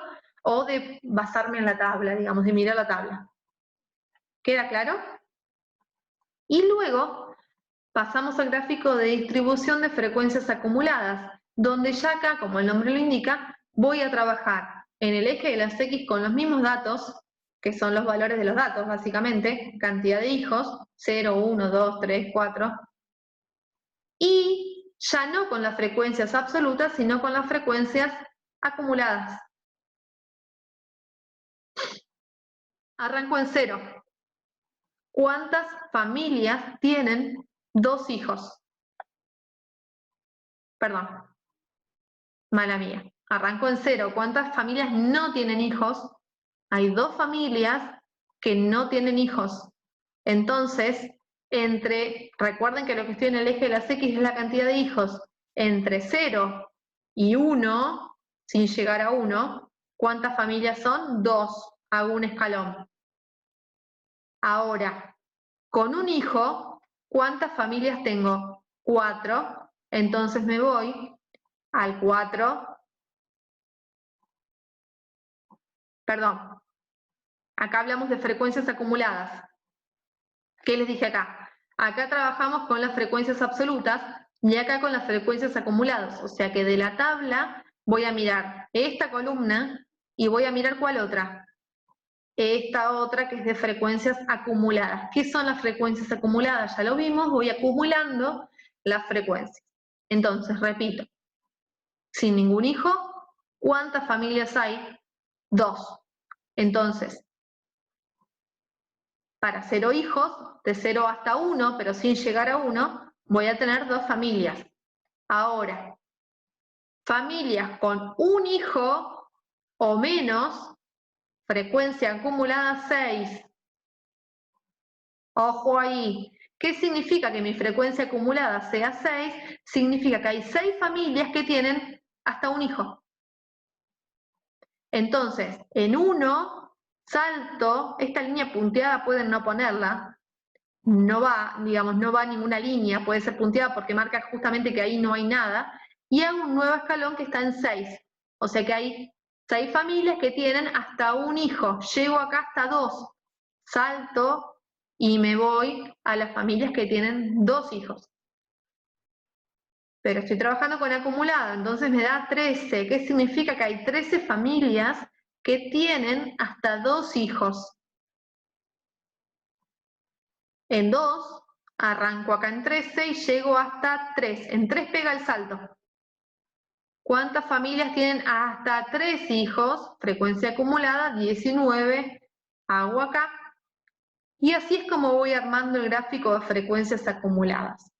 o de basarme en la tabla, digamos, de mirar la tabla. ¿Queda claro? Y luego pasamos al gráfico de distribución de frecuencias acumuladas, donde ya acá, como el nombre lo indica, voy a trabajar en el eje de las X con los mismos datos, que son los valores de los datos, básicamente, cantidad de hijos, 0, 1, 2, 3, 4, y ya no con las frecuencias absolutas, sino con las frecuencias acumuladas. Arranco en 0. ¿Cuántas familias tienen 2 hijos? Perdón, mala mía. Arranco en 0. ¿Cuántas familias no tienen hijos? Hay 2 familias que no tienen hijos. Entonces, recuerden que lo que estoy en el eje de las X es la cantidad de hijos, entre 0 y 1, sin llegar a 1, ¿cuántas familias son? 2, hago un escalón. Ahora, con un hijo, ¿cuántas familias tengo? 4, entonces me voy al 4, perdón, acá hablamos de frecuencias acumuladas. ¿Qué les dije acá? Acá trabajamos con las frecuencias absolutas y acá con las frecuencias acumuladas. O sea que de la tabla voy a mirar esta columna y voy a mirar ¿cuál otra? Esta otra que es de frecuencias acumuladas. ¿Qué son las frecuencias acumuladas? Ya lo vimos, voy acumulando las frecuencias. Entonces, repito, sin ningún hijo, ¿cuántas familias hay? 2. Entonces, para 0 hijos, de 0 hasta 1, pero sin llegar a 1, voy a tener 2 familias. Ahora, familias con un hijo o menos, frecuencia acumulada 6. Ojo ahí. ¿Qué significa que mi frecuencia acumulada sea 6? Significa que hay 6 familias que tienen hasta un hijo. Entonces, en 1, salto, esta línea punteada pueden no ponerla, no va, digamos, no va ninguna línea, puede ser punteada porque marca justamente que ahí no hay nada, y hago un nuevo escalón que está en 6. O sea que hay 6 familias que tienen hasta un hijo. Llego acá hasta 2. Salto y me voy a las familias que tienen 2 hijos. Pero estoy trabajando con acumulado, entonces me da 13. ¿Qué significa? Que hay 13 familias que tienen hasta 2 hijos. En 2, arranco acá en 13 y llego hasta 3. En 3 pega el salto. ¿Cuántas familias tienen hasta 3 hijos? Frecuencia acumulada, 19. Hago acá Y así es como voy armando el gráfico de frecuencias acumuladas.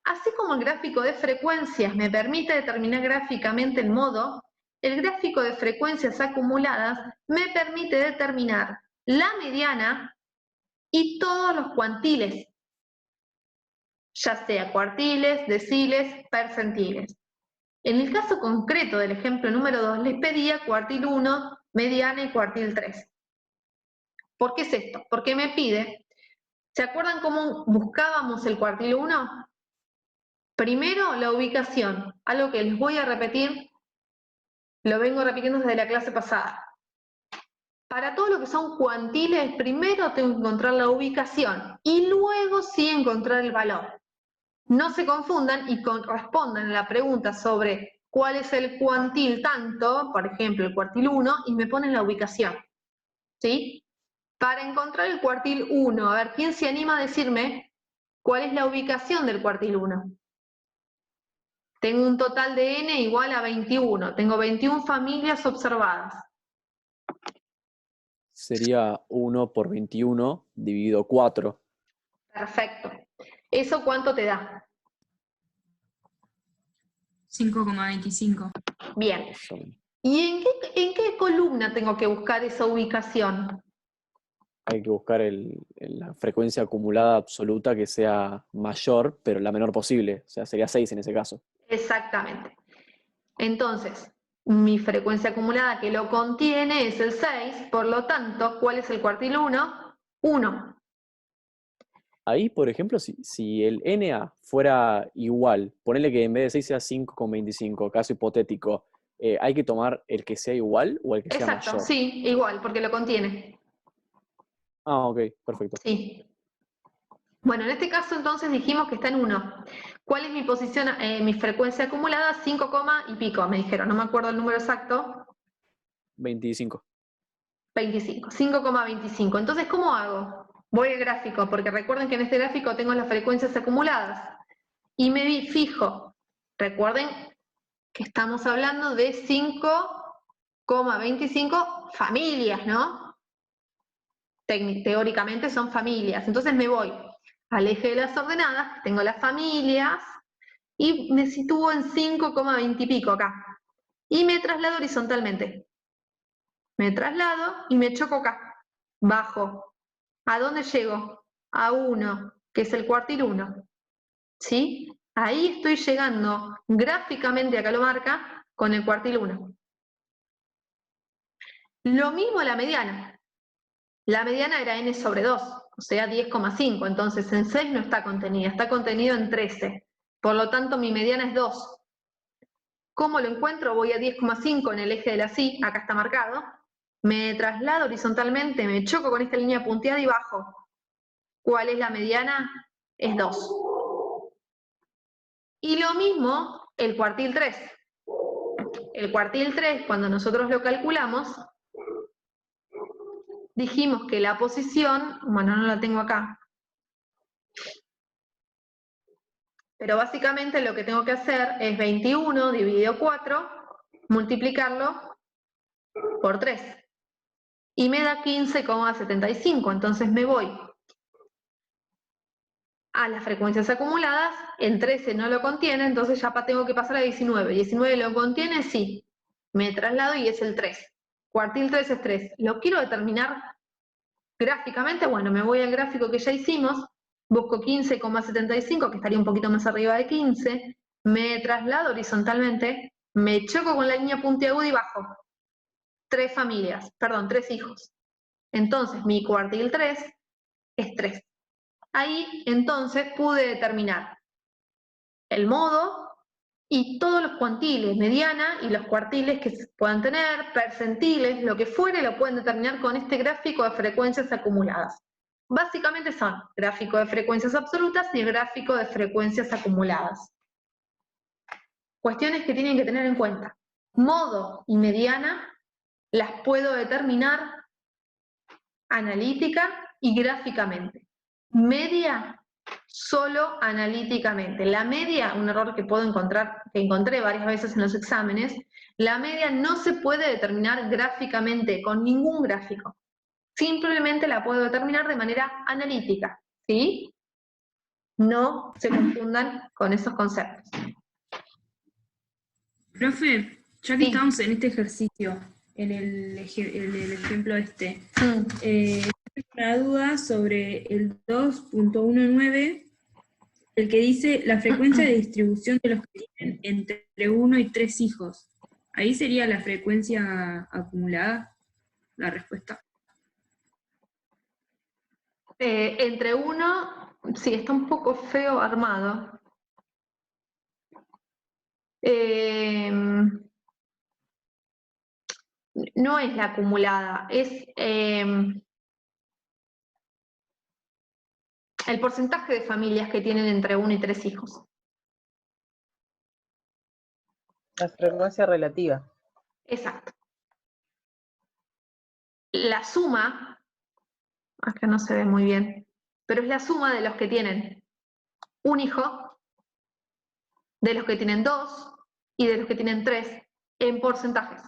Así como el gráfico de frecuencias me permite determinar gráficamente el modo, el gráfico de frecuencias acumuladas me permite determinar la mediana y todos los cuantiles, ya sea cuartiles, deciles, percentiles. En el caso concreto del ejemplo número 2, les pedía cuartil 1, mediana y cuartil 3. ¿Por qué es esto? Porque me pide, ¿se acuerdan cómo buscábamos el cuartil 1? Primero, la ubicación, algo que les voy a repetir, lo vengo repitiendo desde la clase pasada. Para todo lo que son cuantiles, primero tengo que encontrar la ubicación y luego sí encontrar el valor. No se confundan y respondan a la pregunta sobre cuál es el cuantil tanto, por ejemplo, el cuartil 1, y me ponen la ubicación. ¿Sí? Para encontrar el cuartil 1, a ver, ¿quién se anima a decirme cuál es la ubicación del cuartil 1? Tengo un total de n igual a 21. Tengo 21 familias observadas. Sería 1 por 21 dividido 4. Perfecto. ¿Eso cuánto te da? 5,25. Bien. ¿Y en qué columna tengo que buscar esa ubicación? Hay que buscar la frecuencia acumulada absoluta que sea mayor, pero la menor posible. O sea, sería 6 en ese caso. Exactamente. Entonces, mi frecuencia acumulada que lo contiene es el 6, por lo tanto, ¿cuál es el cuartil 1? 1. Ahí, por ejemplo, si el NA fuera igual, ponele que en vez de 6 sea 5,25, caso hipotético, ¿hay que tomar el que sea igual o el que sea Exacto, mayor? sí, igual, porque lo contiene. Ah, ok, perfecto. Sí. Bueno, en este caso entonces dijimos que está en 1. ¿Cuál es mi posición, mi frecuencia acumulada? 5, y pico, me dijeron, no me acuerdo el número exacto. 25. 25, 5,25. Entonces, ¿cómo hago? Voy al gráfico, porque recuerden que en este gráfico tengo las frecuencias acumuladas. Y me fijo, recuerden que estamos hablando de 5,25 familias, ¿no? Teóricamente son familias. Entonces me voy al eje de las ordenadas, tengo las familias, y me sitúo en 5,20 y pico acá. Y me traslado horizontalmente. Me traslado y me choco acá. Bajo. ¿A dónde llego? A 1, que es el cuartil 1. ¿Sí? Ahí estoy llegando gráficamente, acá lo marca, con el cuartil 1. Lo mismo la mediana. La mediana era n sobre 2, o sea 10,5, entonces en 6 no está contenida, está contenido en 13. Por lo tanto, mi mediana es 2. ¿Cómo lo encuentro? Voy a 10,5 en el eje de la Y, acá está marcado. Me traslado horizontalmente, me choco con esta línea punteada y bajo. ¿Cuál es la mediana? Es 2. Y lo mismo el cuartil 3. El cuartil 3, cuando nosotros lo calculamos, dijimos que la posición, bueno, no la tengo acá, pero básicamente lo que tengo que hacer es 21 dividido 4, multiplicarlo por 3. Y me da 15,75, entonces me voy a las frecuencias acumuladas, en 13 no lo contiene, entonces ya tengo que pasar a 19. ¿19 lo contiene? Sí. Me traslado y es el 3. Cuartil 3 es 3. ¿Lo quiero determinar gráficamente? Bueno, me voy al gráfico que ya hicimos, busco 15,75, que estaría un poquito más arriba de 15, me traslado horizontalmente, me choco con la línea puntiaguda y bajo. 3 familias, perdón, 3 hijos. Entonces, mi cuartil 3 es 3. Ahí, entonces, pude determinar el modo y todos los cuantiles, mediana y los cuartiles que se puedan tener, percentiles, lo que fuere, lo pueden determinar con este gráfico de frecuencias acumuladas. Básicamente son gráfico de frecuencias absolutas y el gráfico de frecuencias acumuladas. Cuestiones que tienen que tener en cuenta. Modo y mediana las puedo determinar analítica y gráficamente. Media, solo analíticamente. La media, un error que puedo encontrar, que encontré varias veces en los exámenes, la media no se puede determinar gráficamente con ningún gráfico. simplemente la puedo determinar de manera analítica, ¿sí? No se confundan con esos conceptos. Profe, ya que Sí. estamos en este ejercicio, en el ejemplo este, Mm. tengo una duda sobre el 2.19, el que dice la frecuencia de distribución de los que tienen entre 1 y 3 hijos. ¿Ahí sería la frecuencia acumulada? La respuesta. Entre uno, sí, está un poco feo armado. No es la acumulada, es el porcentaje de familias que tienen entre 1 y 3 hijos. La frecuencia relativa. Exacto. La suma, acá no se ve muy bien, pero es la suma de los que tienen un hijo, de los que tienen 2 y de los que tienen 3 en porcentajes.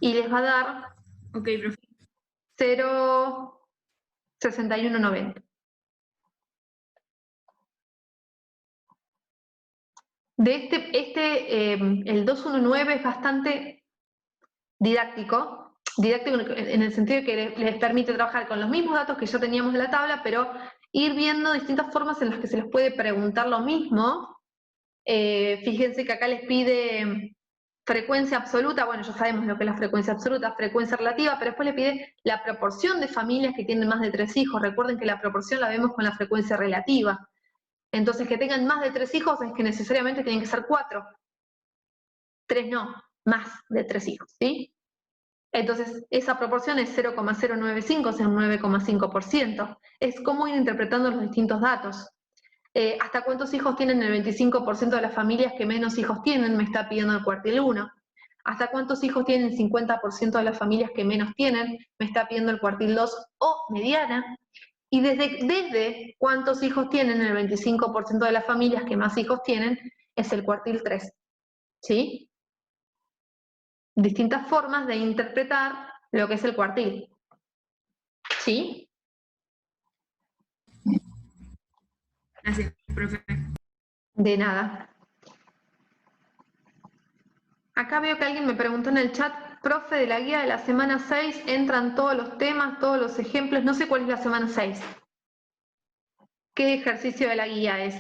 Y les va a dar Ok, profe. 0,6190. De el 219 es bastante didáctico en el sentido de que les permite trabajar con los mismos datos que ya teníamos de la tabla, pero ir viendo distintas formas en las que se les puede preguntar lo mismo. Fíjense que acá les pide frecuencia absoluta, bueno, ya sabemos lo que es la frecuencia absoluta, frecuencia relativa, pero después le pide la proporción de familias que tienen más de 3 hijos. Recuerden que la proporción la vemos con la frecuencia relativa. Entonces, que tengan más de 3 hijos es que necesariamente tienen que ser 4. 3 no, más de 3 hijos, ¿sí? Entonces, esa proporción es 0,095, o sea, un 9,5%. Es cómo ir interpretando los distintos datos. ¿Hasta cuántos hijos tienen el 25% de las familias que menos hijos tienen? Me está pidiendo el cuartil 1. ¿Hasta cuántos hijos tienen el 50% de las familias que menos tienen? Me está pidiendo el cuartil 2 o mediana. Y desde cuántos hijos tienen el 25% de las familias que más hijos tienen, es el cuartil 3. ¿Sí? Distintas formas de interpretar lo que es el cuartil. ¿Sí? Gracias, profe. De nada. Acá veo que alguien me preguntó en el chat, profe, de la guía de la semana 6, entran todos los temas, todos los ejemplos, no sé cuál es la semana 6. ¿Qué ejercicio de la guía es?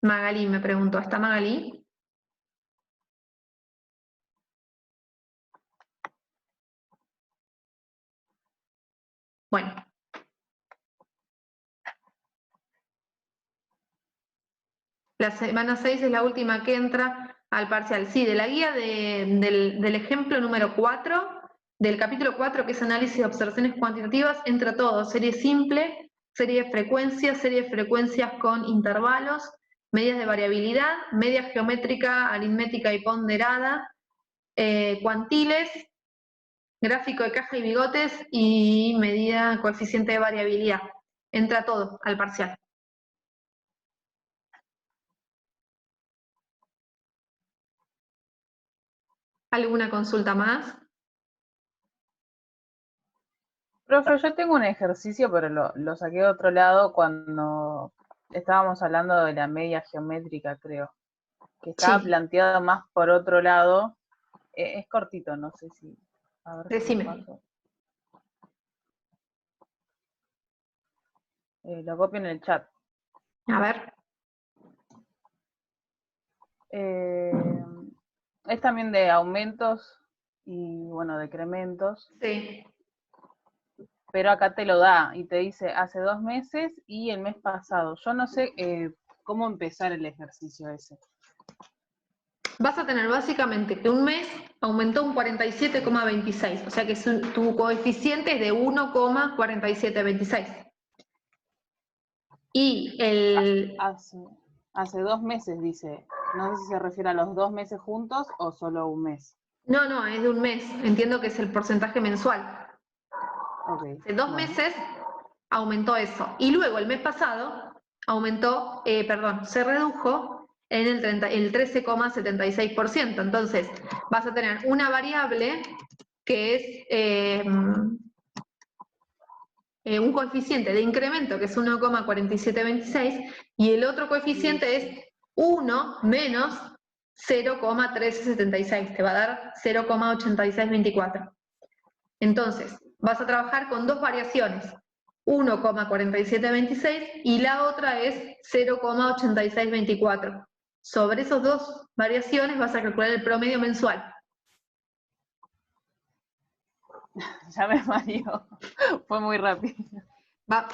Magalí me preguntó, ¿está Magalí? Bueno. La semana 6 es la última que entra al parcial. Sí, de la guía del ejemplo número 4, del capítulo 4, que es análisis de observaciones cuantitativas, entra todo. Serie simple, serie de frecuencias con intervalos, medidas de variabilidad, media geométrica, aritmética y ponderada, cuantiles, gráfico de caja y bigotes y medida coeficiente de variabilidad. Entra todo al parcial. ¿Alguna consulta más? Profe, yo tengo un ejercicio, pero lo saqué de otro lado cuando estábamos hablando de la media geométrica, creo. Que estaba Sí. planteado más por otro lado. Es cortito, no sé si... A ver Decime. si lo paso. Lo copio en el chat. A ver. Es también de aumentos y, bueno, decrementos. Sí. Pero acá te lo da y te dice hace 2 meses y el mes pasado. Yo no sé cómo empezar el ejercicio ese. Vas a tener básicamente que un mes aumentó un 47,26, o sea que tu coeficiente es de 1,4726. Y Hace 2 meses, dice. No sé si se refiere a los 2 meses juntos o solo un mes. No, es de un mes. Entiendo que es el porcentaje mensual. Okay, Hace 2 bueno. meses aumentó eso. Y luego el mes pasado se redujo en el 13,76%. Entonces, vas a tener una variable que es un coeficiente de incremento que es 1,4726 y el otro coeficiente es 1 menos 0,1376, te va a dar 0,8624. Entonces, vas a trabajar con dos variaciones, 1,4726 y la otra es 0,8624. Sobre esas dos variaciones vas a calcular el promedio mensual. Ya me mareó. Fue muy rápido.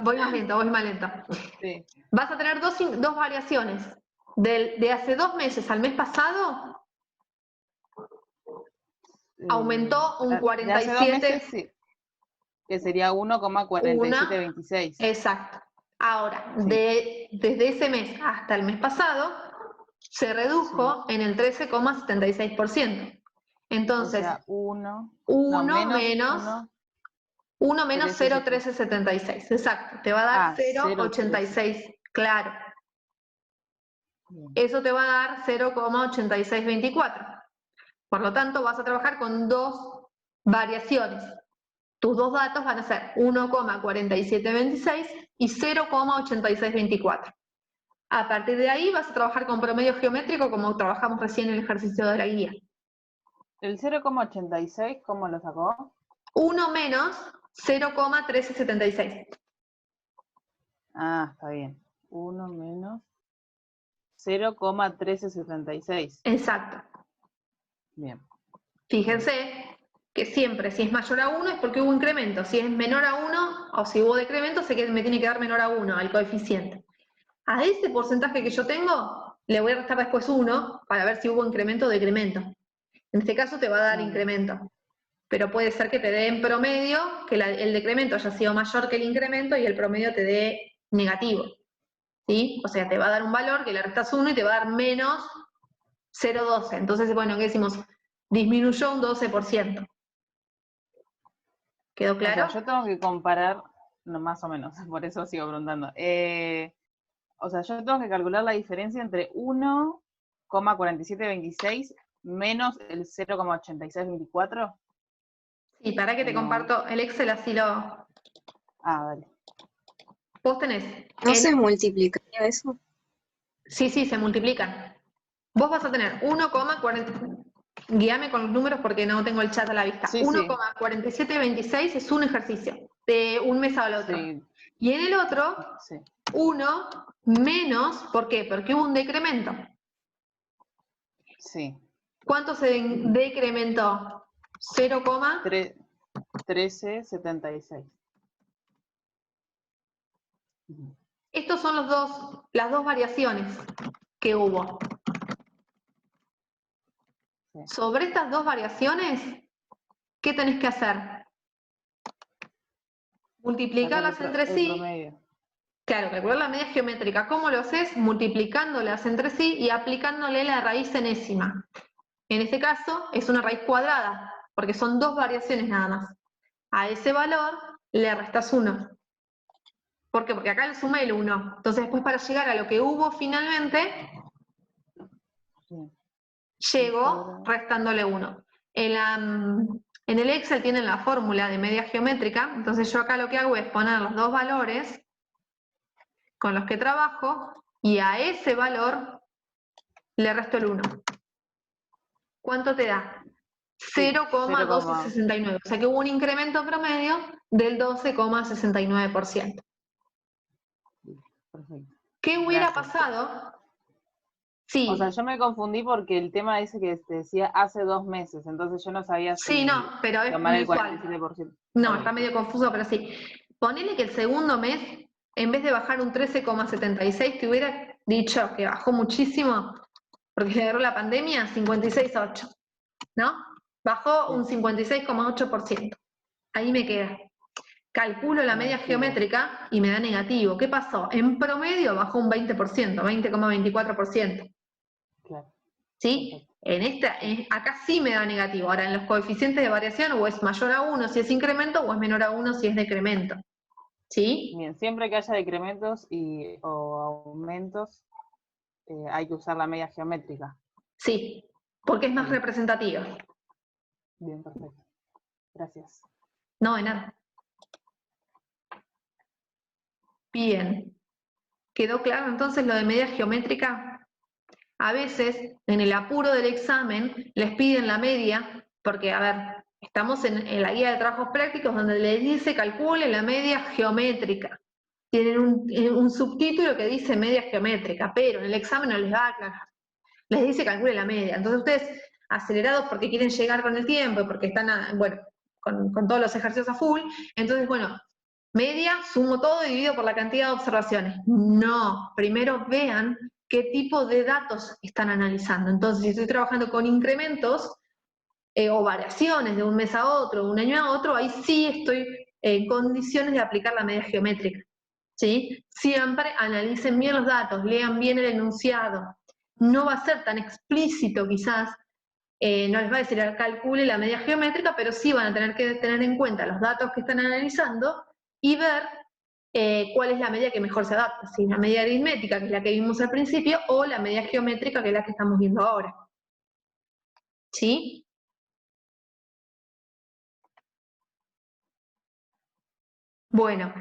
Voy más lento. Sí. Vas a tener dos variaciones. De hace 2 meses al mes pasado, aumentó un De hace 2 meses, 47. sí. Que sería 1,4726. Exacto. Ahora, Sí. desde ese mes hasta el mes pasado, se redujo en el 13,76%. Entonces, O sea, 1 menos 0,1376. Exacto. Te va a dar 0,86. Claro. Bien. Eso te va a dar 0,8624. Por lo tanto, vas a trabajar con dos variaciones. Tus dos datos van a ser 1,4726 y 0,8624. A partir de ahí vas a trabajar con promedio geométrico como trabajamos recién en el ejercicio de la guía. ¿El 0,86 cómo lo sacó? 1 menos 0,1376. Ah, está bien. 1 menos 0,1376. Exacto. Bien. Fíjense que siempre, si es mayor a 1 es porque hubo incremento. Si es menor a 1 o si hubo decremento, me tiene que dar menor a 1 al coeficiente. A ese porcentaje que yo tengo, le voy a restar después 1 para ver si hubo incremento o decremento. En este caso te va a dar incremento. Pero puede ser que te dé en promedio que el decremento haya sido mayor que el incremento y el promedio te dé negativo. ¿Sí? O sea, te va a dar un valor que le restas 1 y te va a dar menos 0,12. Entonces, bueno, ¿qué decimos? Disminuyó un 12%. ¿Quedó claro? O sea, yo tengo que comparar, no, más o menos, por eso sigo preguntando. O sea, yo tengo que calcular la diferencia entre 1,4726 menos el 0,8624. Sí, para que te comparto el Excel así lo... Ah, vale. Vos tenés... ¿No se multiplicaría eso? Sí, se multiplican. Vos vas a tener 1,40... Guíame con los números porque no tengo el chat a la vista. Sí, 1,4726 es un ejercicio, de un mes al otro. Sí. Y en el otro, 1 menos, ¿por qué? Porque hubo un decremento. Sí. ¿Cuánto se decrementó? 1376. Estos son las dos variaciones que hubo. Sí. Sobre estas dos variaciones, ¿qué tenés que hacer? Multiplicarlas entre sí. Promedio. Claro, calcular la media geométrica. ¿Cómo lo haces? Multiplicándolas entre sí y aplicándole la raíz enésima. En este caso es una raíz cuadrada, porque son dos variaciones nada más. A ese valor le restas 1. ¿Por qué? Porque acá le sumé el 1. Entonces después para llegar a lo que hubo finalmente, llego restándole 1. En el Excel tienen la fórmula de media geométrica, entonces yo acá lo que hago es poner los dos valores con los que trabajo y a ese valor le resto el 1. ¿Cuánto te da? 0,1269. O sea que hubo un incremento promedio del 12,69%. Perfecto. ¿Qué hubiera pasado? Sí. O sea, yo me confundí porque el tema ese que te decía hace 2 meses, entonces yo no sabía si Sí, no, pero es tomar el mensual. 47%. No, está medio confuso, pero sí. Ponele que el segundo mes, en vez de bajar un 13,76, te hubiera dicho que bajó muchísimo, porque le agarró la pandemia, 56,8, ¿no? Bajó un 56,8%. Ahí me queda. Calculo la media geométrica y me da negativo. ¿Qué pasó? En promedio bajó un 20%, 20,24%. Claro. ¿Sí? Acá sí me da negativo. Ahora, en los coeficientes de variación, o es mayor a 1 si es incremento, o es menor a 1 si es decremento. ¿Sí? Bien, siempre que haya decrementos o aumentos, hay que usar la media geométrica. Sí, porque es más Bien. representativa. Bien, perfecto. Gracias. No, de nada. Bien. ¿Quedó claro entonces lo de media geométrica? A veces, en el apuro del examen, les piden la media, porque, a ver, estamos en la guía de trabajos prácticos donde les dice calcule la media geométrica. Tienen un subtítulo que dice media geométrica, pero en el examen no les va a aclarar. Les dice calcule la media. Entonces ustedes, acelerados porque quieren llegar con el tiempo, porque están, bueno, con todos los ejercicios a full, entonces, bueno, media, sumo todo y divido por la cantidad de observaciones. No, primero vean qué tipo de datos están analizando. Entonces, si estoy trabajando con incrementos o variaciones de un mes a otro, un año a otro, ahí sí estoy en condiciones de aplicar la media geométrica. ¿Sí? Siempre analicen bien los datos, lean bien el enunciado. No va a ser tan explícito quizás, no les va a decir calcule la media geométrica, pero sí van a tener que tener en cuenta los datos que están analizando y ver cuál es la media que mejor se adapta, si la media aritmética, que es la que vimos al principio, o la media geométrica, que es la que estamos viendo ahora. ¿Sí? Bueno,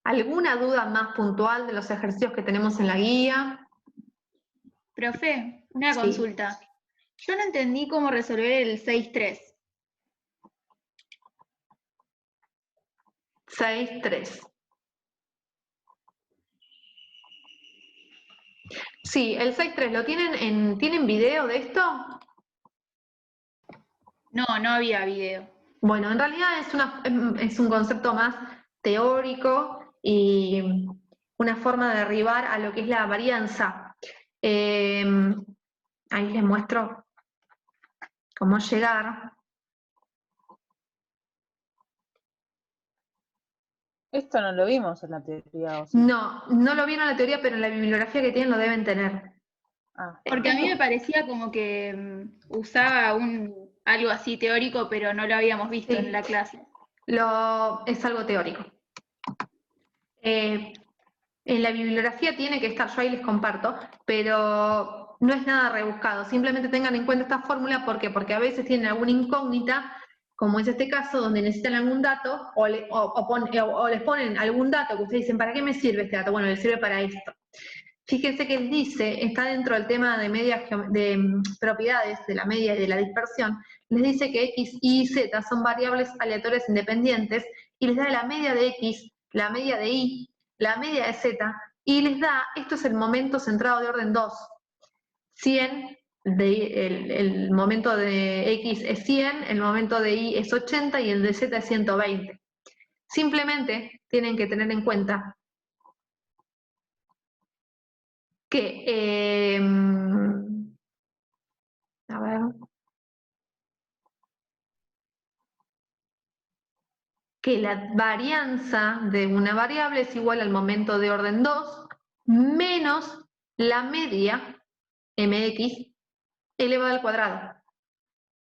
¿alguna duda más puntual de los ejercicios que tenemos en la guía? Profe, una Sí. consulta. Yo no entendí cómo resolver el 6-3. 6-3. Sí, el 6-3, ¿tienen video de esto? No, no había video. Bueno, en realidad es un concepto más teórico y una forma de arribar a lo que es la varianza. Ahí les muestro cómo llegar. Esto no lo vimos en la teoría, ¿o sí? No, no lo vieron en la teoría, pero en la bibliografía que tienen lo deben tener. Ah, Porque a mí me parecía como que usaba algo así teórico, pero no lo habíamos visto Sí. en la clase. Es algo teórico. En la bibliografía tiene que estar, yo ahí les comparto, pero no es nada rebuscado. Simplemente tengan en cuenta esta fórmula, ¿por qué? Porque a veces tienen alguna incógnita, como es este caso, donde necesitan algún dato o les ponen algún dato que ustedes dicen, ¿para qué me sirve este dato? Bueno, les sirve para esto. Fíjense que les dice, está dentro del tema de propiedades de la media y de la dispersión, les dice que X, Y y Z son variables aleatorias independientes y les da la media de X, la media de Y, la media de Z, y les da, esto es el momento centrado de orden 2, 100, el momento de X es 100, el momento de Y es 80 y el de Z es 120. Simplemente tienen que tener en cuenta que, a ver, que la varianza de una variable es igual al momento de orden 2 menos la media mx elevado al cuadrado.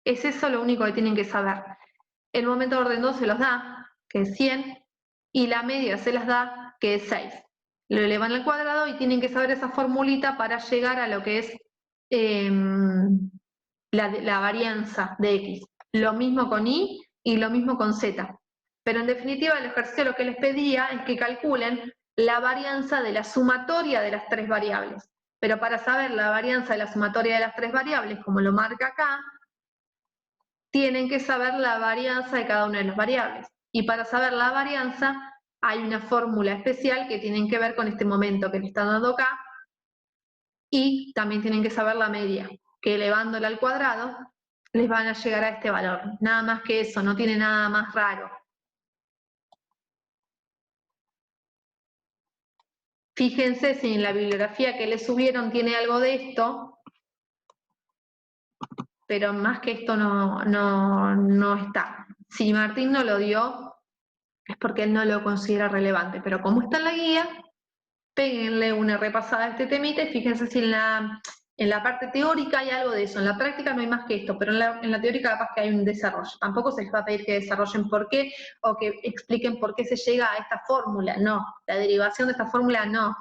Es eso lo único que tienen que saber. El momento de orden 2 se los da, que es 100, y la media se las da, que es 6. Lo elevan al cuadrado y tienen que saber esa formulita para llegar a lo que es la varianza de x. Lo mismo con y lo mismo con z. Pero en definitiva el ejercicio lo que les pedía es que calculen la varianza de la sumatoria de las tres variables. Pero para saber la varianza de la sumatoria de las tres variables, como lo marca acá, tienen que saber la varianza de cada una de las variables. Y para saber la varianza hay una fórmula especial que tienen que ver con este momento que le están dando acá, y también tienen que saber la media, que elevándola al cuadrado les van a llegar a este valor. Nada más que eso, no tiene nada más raro. Fíjense si en la bibliografía que les subieron tiene algo de esto, pero más que esto no está. Si Martín no lo dio, es porque él no lo considera relevante, pero como está en la guía, péguenle una repasada a este temita y fíjense si En la parte teórica hay algo de eso, en la práctica no hay más que esto, pero en la teórica capaz que hay un desarrollo. Tampoco se les va a pedir que desarrollen por qué o que expliquen por qué se llega a esta fórmula, no. La derivación de esta fórmula no.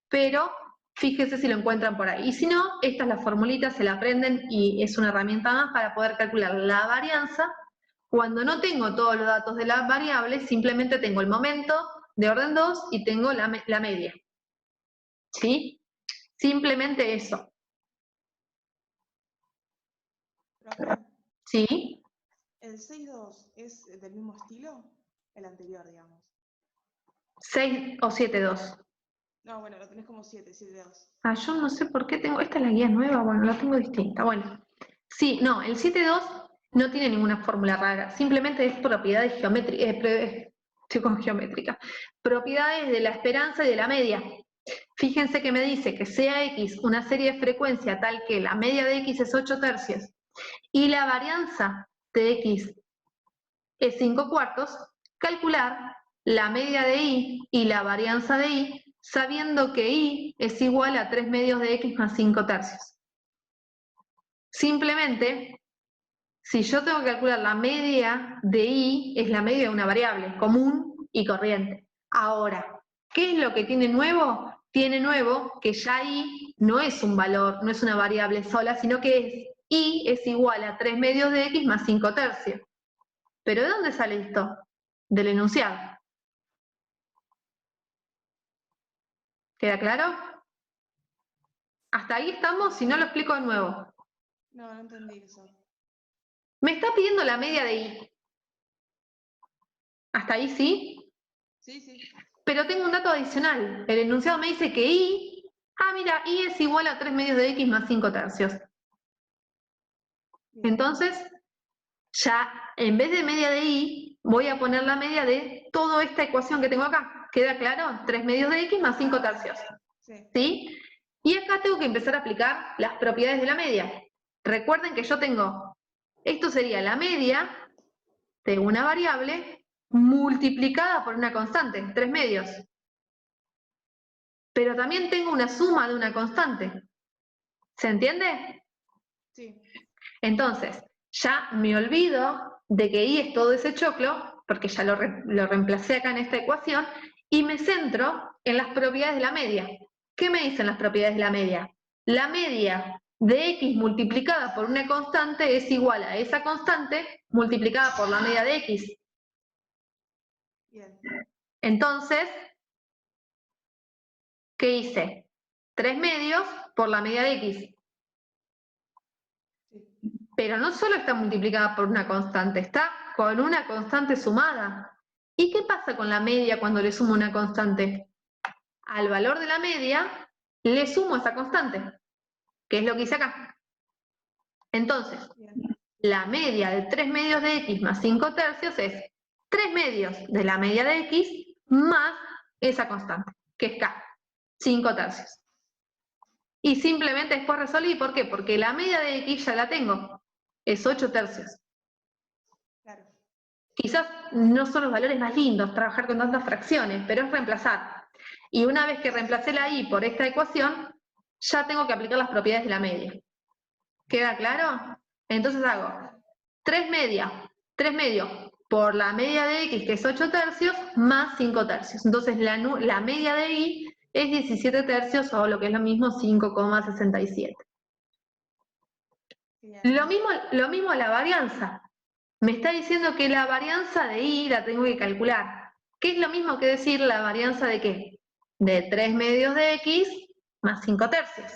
Pero fíjense si lo encuentran por ahí. Y si no, esta es la formulita, se la aprenden y es una herramienta más para poder calcular la varianza. Cuando no tengo todos los datos de las variables, simplemente tengo el momento de orden 2 y tengo la media. ¿Sí? Simplemente eso. Profe, ¿Sí? ¿el 6.2 es del mismo estilo? El anterior, digamos. 6 o 7.2. No, bueno, lo tenés como 7.2. Ah, yo no sé por qué tengo, esta es la guía nueva, bueno, la tengo distinta, bueno. Sí, no, el 7.2 no tiene ninguna fórmula rara, simplemente es propiedades geométricas, estoy con geométrica, propiedades de la esperanza y de la media. Fíjense que me dice que sea X una serie de frecuencia tal que la media de X es 8 tercios y la varianza de X es 5 cuartos, calcular la media de Y y la varianza de Y sabiendo que Y es igual a 3 medios de X más 5 tercios. Simplemente, si yo tengo que calcular la media de Y, es la media de una variable común y corriente. Ahora, ¿qué es lo que tiene nuevo? Tiene nuevo que ya Y no es un valor, no es una variable sola, sino que Y es igual a 3 medios de X más 5 tercios. ¿Pero de dónde sale esto? Del enunciado. ¿Queda claro? Hasta ahí estamos, si no lo explico de nuevo. No, no entendí eso. Me está pidiendo la media de Y. ¿Hasta ahí sí? Sí, sí. Pero tengo un dato adicional. El enunciado me dice que Y, mira, Y es igual a 3 medios de X más 5 tercios. Bien. Entonces, ya en vez de media de Y, voy a poner la media de toda esta ecuación que tengo acá. ¿Queda claro? 3 medios de X más 5 tercios. Sí. ¿Sí? Y acá tengo que empezar a aplicar las propiedades de la media. Recuerden que yo tengo, esto sería la media de una variable multiplicada por una constante, 3 medios. Pero también tengo una suma de una constante. ¿Se entiende? Sí. Entonces, ya me olvido de que Y es todo ese choclo, porque ya lo reemplacé acá en esta ecuación, y me centro en las propiedades de la media. ¿Qué me dicen las propiedades de la media? La media de X multiplicada por una constante es igual a esa constante multiplicada por la media de X. Bien. Entonces, ¿qué hice? 3 medios por la media de X. Sí. Pero no solo está multiplicada por una constante, está con una constante sumada. ¿Y qué pasa con la media cuando le sumo una constante? Al valor de la media le sumo esa constante, que es lo que hice acá. Entonces, Bien. la media de 3 medios de X más 5 tercios es 3 medios de la media de X más esa constante, que es K, 5 tercios. Y simplemente después resolví, ¿por qué? Porque la media de X ya la tengo, es 8 tercios. Claro. Quizás no son los valores más lindos trabajar con tantas fracciones, pero es reemplazar. Y una vez que reemplacé la Y por esta ecuación, ya tengo que aplicar las propiedades de la media. ¿Queda claro? Entonces hago 3 medios por la media de X, que es 8 tercios, más 5 tercios. Entonces la media de Y es 17 tercios, o lo que es lo mismo, 5,67. Lo mismo la varianza. Me está diciendo que la varianza de Y la tengo que calcular. ¿Qué es lo mismo que decir la varianza de qué? De 3 medios de X más 5 tercios.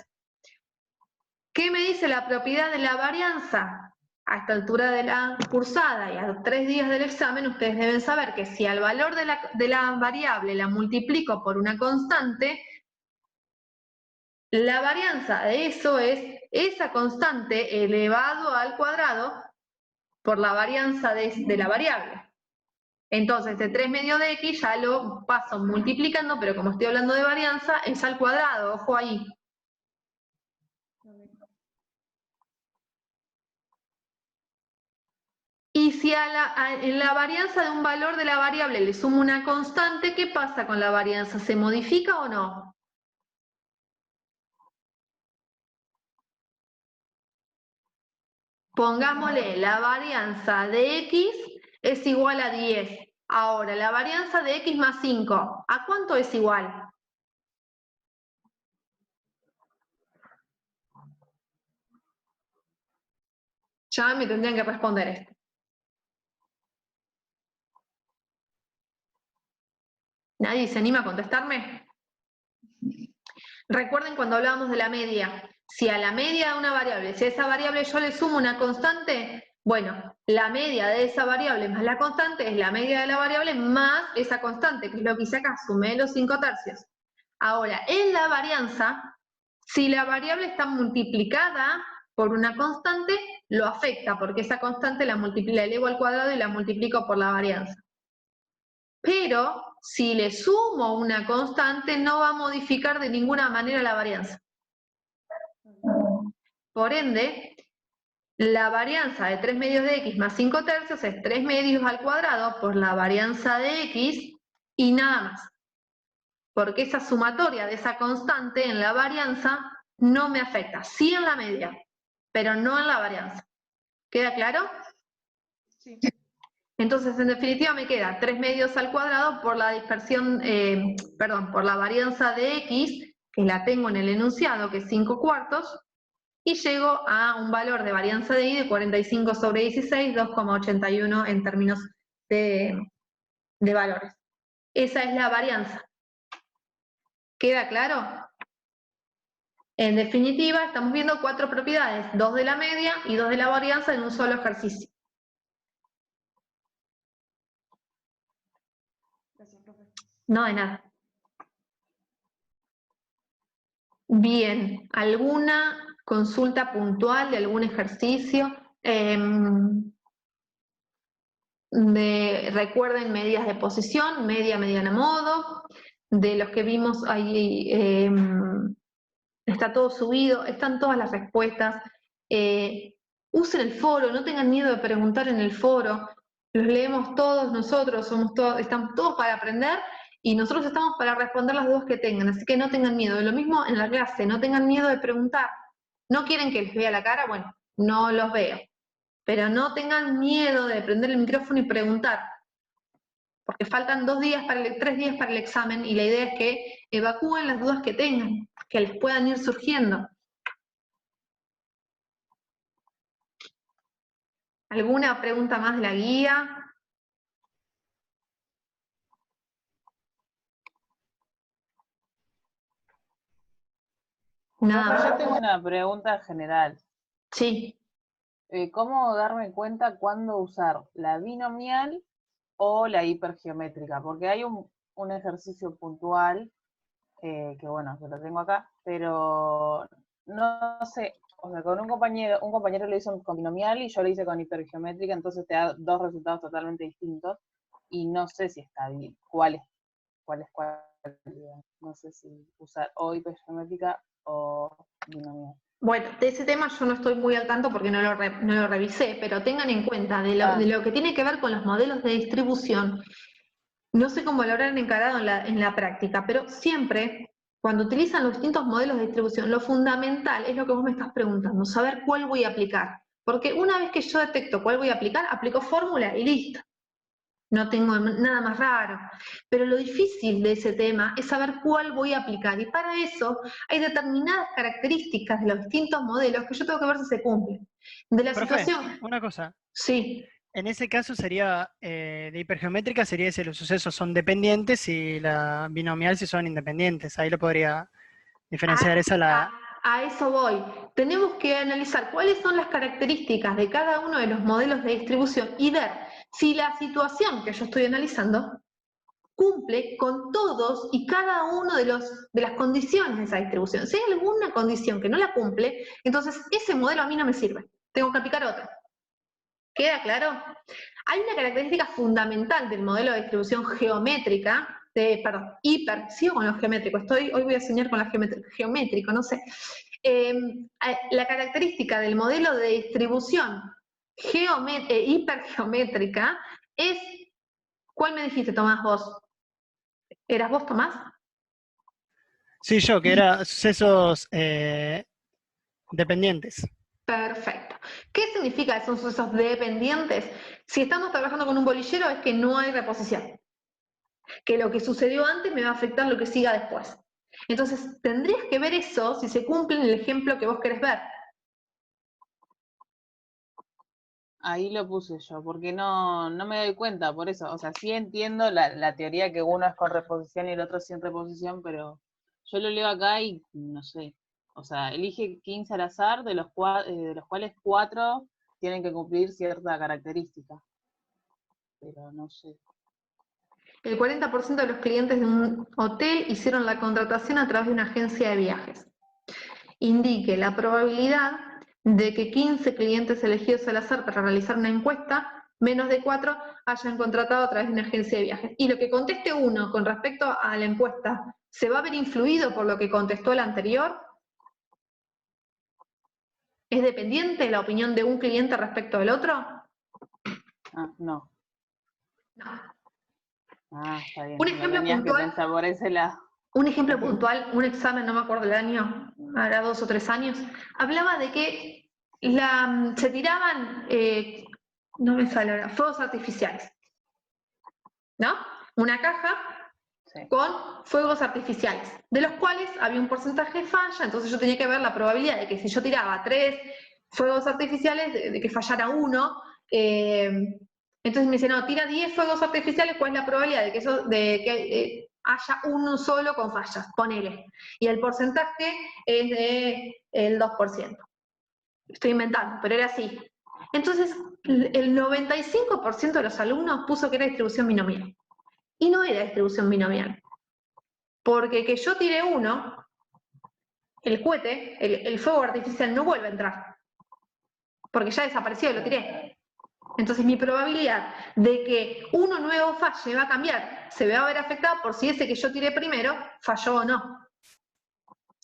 ¿Qué me dice la propiedad de la varianza? A esta altura de la cursada y a los 3 días del examen, ustedes deben saber que si al valor de la variable la multiplico por una constante, la varianza de eso es esa constante elevado al cuadrado por la varianza de la variable. Entonces, de 3 medios de X ya lo paso multiplicando, pero como estoy hablando de varianza, es al cuadrado, ojo ahí. Y si en la varianza de un valor de la variable le sumo una constante, ¿qué pasa con la varianza? ¿Se modifica o no? Pongámosle, la varianza de x es igual a 10. Ahora, la varianza de x más 5, ¿a cuánto es igual? Ya me tendrían que responder esto. ¿Nadie se anima a contestarme? Recuerden cuando hablábamos de la media. Si a la media de una variable, si a esa variable yo le sumo una constante, bueno, la media de esa variable más la constante es la media de la variable más esa constante, que es lo que hice acá, sumé los 5 tercios. Ahora, en la varianza, si la variable está multiplicada por una constante, lo afecta, porque esa constante la elevo al cuadrado y la multiplico por la varianza. Pero si le sumo una constante, no va a modificar de ninguna manera la varianza. Por ende, la varianza de 3 medios de x más 5 tercios es 3 medios al cuadrado por la varianza de x y nada más. Porque esa sumatoria de esa constante en la varianza no me afecta. Sí en la media, pero no en la varianza. ¿Queda claro? Sí. Entonces, en definitiva, me queda 3 medios al cuadrado por la dispersión, por la varianza de x, que la tengo en el enunciado, que es 5 cuartos, y llego a un valor de varianza de y de 45 sobre 16, 2,81 en términos de valores. Esa es la varianza. ¿Queda claro? En definitiva, estamos viendo 4 propiedades, 2 de la media y 2 de la varianza en un solo ejercicio. Gracias, profe. No, de nada. Bien, ¿alguna consulta puntual de algún ejercicio? Recuerden medidas de posición, media, mediana, modo. De los que vimos ahí, está todo subido, están todas las respuestas. Usen el foro, no tengan miedo de preguntar en el foro. Los leemos todos nosotros, estamos todos para aprender y nosotros estamos para responder las dudas que tengan, así que no tengan miedo. Lo mismo en la clase, no tengan miedo de preguntar. ¿No quieren que les vea la cara? Bueno, no los veo. Pero no tengan miedo de prender el micrófono y preguntar, porque faltan 3 días para el examen y la idea es que evacúen las dudas que tengan, que les puedan ir surgiendo. ¿Alguna pregunta más de la guía? Profe, Nada. yo tengo una pregunta general. Sí. ¿Cómo darme cuenta cuándo usar la binomial o la hipergeométrica? Porque hay un ejercicio puntual, que bueno, que lo tengo acá, pero no sé, o sea, con un compañero lo hizo con binomial y yo lo hice con hipergeométrica, entonces te da 2 resultados totalmente distintos y no sé si está bien, cuál es cuál. Digamos. No sé si usar o hipergeométrica o binomial. Bueno, de ese tema yo no estoy muy al tanto porque no lo revisé, pero tengan en cuenta de lo que tiene que ver con los modelos de distribución. No sé cómo lo habrán encarado en la práctica, pero siempre, cuando utilizan los distintos modelos de distribución, lo fundamental es lo que vos me estás preguntando, saber cuál voy a aplicar. Porque una vez que yo detecto cuál voy a aplicar, aplico fórmula y listo. No tengo nada más raro. Pero lo difícil de ese tema es saber cuál voy a aplicar. Y para eso hay determinadas características de los distintos modelos que yo tengo que ver si se cumplen. De la Profe, situación. una cosa. Sí. En ese caso sería, de hipergeométrica sería si los sucesos son dependientes y la binomial si son independientes. Ahí lo podría diferenciar A eso voy. Tenemos que analizar cuáles son las características de cada uno de los modelos de distribución y ver si la situación que yo estoy analizando cumple con todos y cada uno de las condiciones de esa distribución. Si hay alguna condición que no la cumple, entonces ese modelo a mí no me sirve. Tengo que aplicar otro. ¿Queda claro? Hay una característica fundamental del modelo de distribución geométrica, sigo con lo geométrico, hoy voy a enseñar con la geométrico, no sé. La característica del modelo de distribución hipergeométrica es, ¿cuál me dijiste, Tomás, vos? ¿Eras vos, Tomás? Sí, que era sucesos dependientes. Perfecto. ¿Qué significa que son sucesos dependientes? Si estamos trabajando con un bolillero es que no hay reposición. Que lo que sucedió antes me va a afectar lo que siga después. Entonces, tendrías que ver eso si se cumple en el ejemplo que vos querés ver. Ahí lo puse yo, porque no me doy cuenta, por eso. O sea, sí entiendo la teoría que uno es con reposición y el otro sin reposición, pero yo lo leo acá y no sé. O sea, elige 15 al azar, de los cuales 4 tienen que cumplir cierta característica. Pero no sé. El 40% de los clientes de un hotel hicieron la contratación a través de una agencia de viajes. Indique la probabilidad de que 15 clientes elegidos al azar para realizar una encuesta, menos de 4 hayan contratado a través de una agencia de viajes. Y lo que conteste uno con respecto a la encuesta, ¿se va a ver influido por lo que contestó el anterior? ¿Es dependiente la opinión de un cliente respecto del otro? No. No. Está bien. Un Me ejemplo tenías que puntual. pensar por ese lado. Un ejemplo puntual, un examen, no me acuerdo el año, ahora 2 o 3 años, hablaba de que se tiraban, no me sale ahora, fuegos artificiales, ¿no? Una caja Sí. con fuegos artificiales, de los cuales había un porcentaje de falla, entonces yo tenía que ver la probabilidad de que si yo tiraba 3 fuegos artificiales, de que fallara uno, entonces me dice, no, tira 10 fuegos artificiales, ¿cuál es la probabilidad de que haya uno solo con fallas? Ponele. Y el porcentaje es del 2%. Estoy inventando, pero era así. Entonces, el 95% de los alumnos puso que era distribución binomial. Y no era distribución binomial. Porque que yo tire uno, el cohete, el fuego artificial no vuelve a entrar. Porque ya desapareció, lo tiré. Entonces mi probabilidad de que uno nuevo falle va a cambiar. Se va a ver afectada por si ese que yo tiré primero falló o no.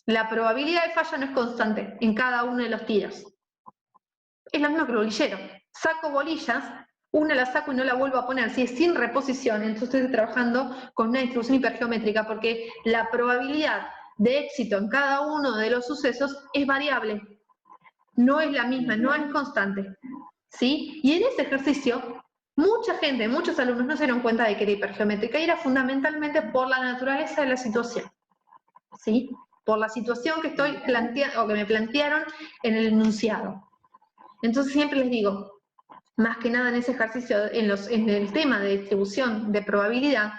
La probabilidad de falla no es constante en cada uno de los tiros. Es lo mismo que el bolillero. Saco bolillas, una la saco y no la vuelvo a poner. Si es sin reposición, entonces estoy trabajando con una distribución hipergeométrica porque la probabilidad de éxito en cada uno de los sucesos es variable. No es la misma, no es constante. ¿Sí? Y en ese ejercicio, mucha gente, muchos alumnos no se dieron cuenta de que era hipergeométrica y era fundamentalmente por la naturaleza de la situación. ¿Sí? Por la situación que estoy planteando o que me plantearon en el enunciado. Entonces siempre les digo, más que nada en ese ejercicio, en el tema de distribución de probabilidad,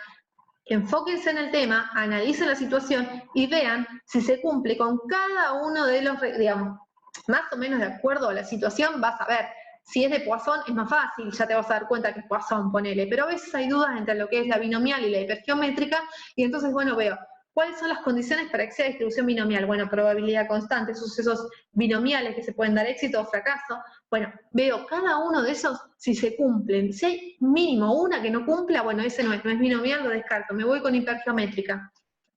enfóquense en el tema, analicen la situación y vean si se cumple con cada uno de los, digamos, más o menos de acuerdo a la situación, vas a ver. Si es de Poisson es más fácil, ya te vas a dar cuenta que es Poisson, ponele, pero a veces hay dudas entre lo que es la binomial y la hipergeométrica, y entonces, bueno, veo, ¿cuáles son las condiciones para que sea distribución binomial? Bueno, probabilidad constante, sucesos binomiales que se pueden dar éxito o fracaso. Bueno, veo cada uno de esos si se cumplen. Si hay mínimo una que no cumpla, bueno, ese no es binomial, lo descarto. Me voy con hipergeométrica.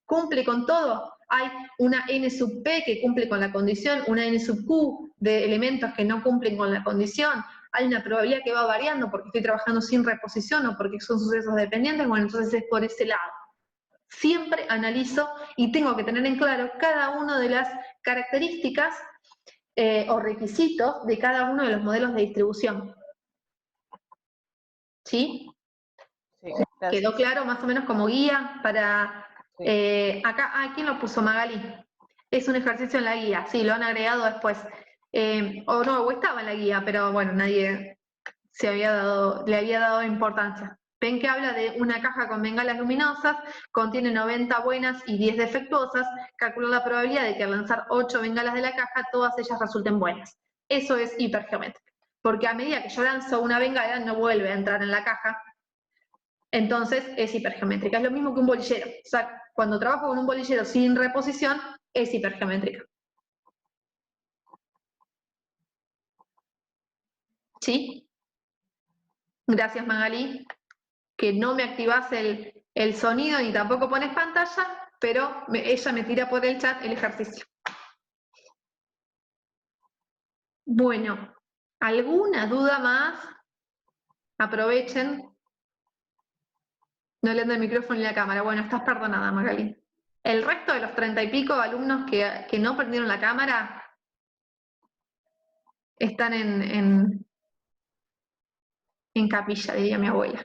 ¿Cumple con todo? Hay una n sub p que cumple con la condición, una n sub q de elementos que no cumplen con la condición. Hay una probabilidad que va variando porque estoy trabajando sin reposición o porque son sucesos dependientes. Bueno, entonces es por ese lado. Siempre analizo y tengo que tener en claro cada una de las características o requisitos de cada uno de los modelos de distribución. ¿Sí? Sí, ¿Quedó claro más o menos como guía para... acá, ¿quién lo puso? Magali. Es un ejercicio en la guía, sí, lo han agregado después. O estaba en la guía, pero bueno, nadie le había dado importancia. Ven que habla de una caja con bengalas luminosas, contiene 90 buenas y 10 defectuosas, calcula la probabilidad de que al lanzar 8 bengalas de la caja, todas ellas resulten buenas. Eso es hipergeométrico, porque a medida que yo lanzo una bengala, no vuelve a entrar en la caja, entonces es hipergeométrica. Es lo mismo que un bolillero. O sea, cuando trabajo con un bolillero sin reposición, es hipergeométrica. ¿Sí? Gracias, Magali. Que no me activas el sonido ni tampoco pones pantalla, pero ella me tira por el chat el ejercicio. Bueno, ¿alguna duda más? Aprovechen. No le ando el micrófono ni la cámara. Bueno, estás perdonada, Magali. El resto de los 30 y pico alumnos que no prendieron la cámara, están en capilla, diría mi abuela.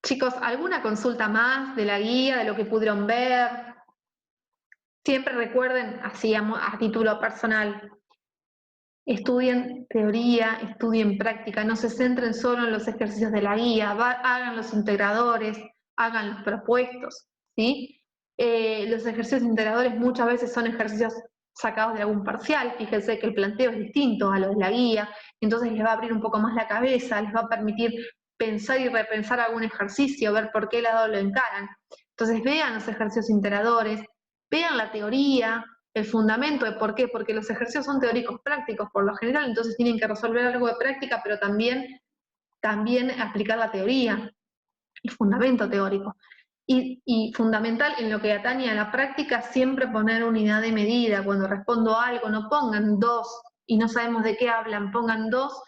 Chicos, ¿alguna consulta más de la guía, de lo que pudieron ver? Siempre recuerden, así a título personal, estudien teoría, estudien práctica, no se centren solo en los ejercicios de la guía, hagan los integradores, hagan los propuestos, ¿sí? Los ejercicios integradores muchas veces son ejercicios sacados de algún parcial, fíjense que el planteo es distinto a lo de la guía, entonces les va a abrir un poco más la cabeza, les va a permitir pensar y repensar algún ejercicio, ver por qué lado lo encaran. Entonces vean los ejercicios integradores, vean la teoría, el fundamento de por qué, porque los ejercicios son teóricos prácticos por lo general, entonces tienen que resolver algo de práctica, pero también aplicar la teoría, el fundamento teórico. Y fundamental en lo que atañe a la práctica, siempre poner unidad de medida. Cuando respondo a algo, no pongan 2 y no sabemos de qué hablan, pongan 2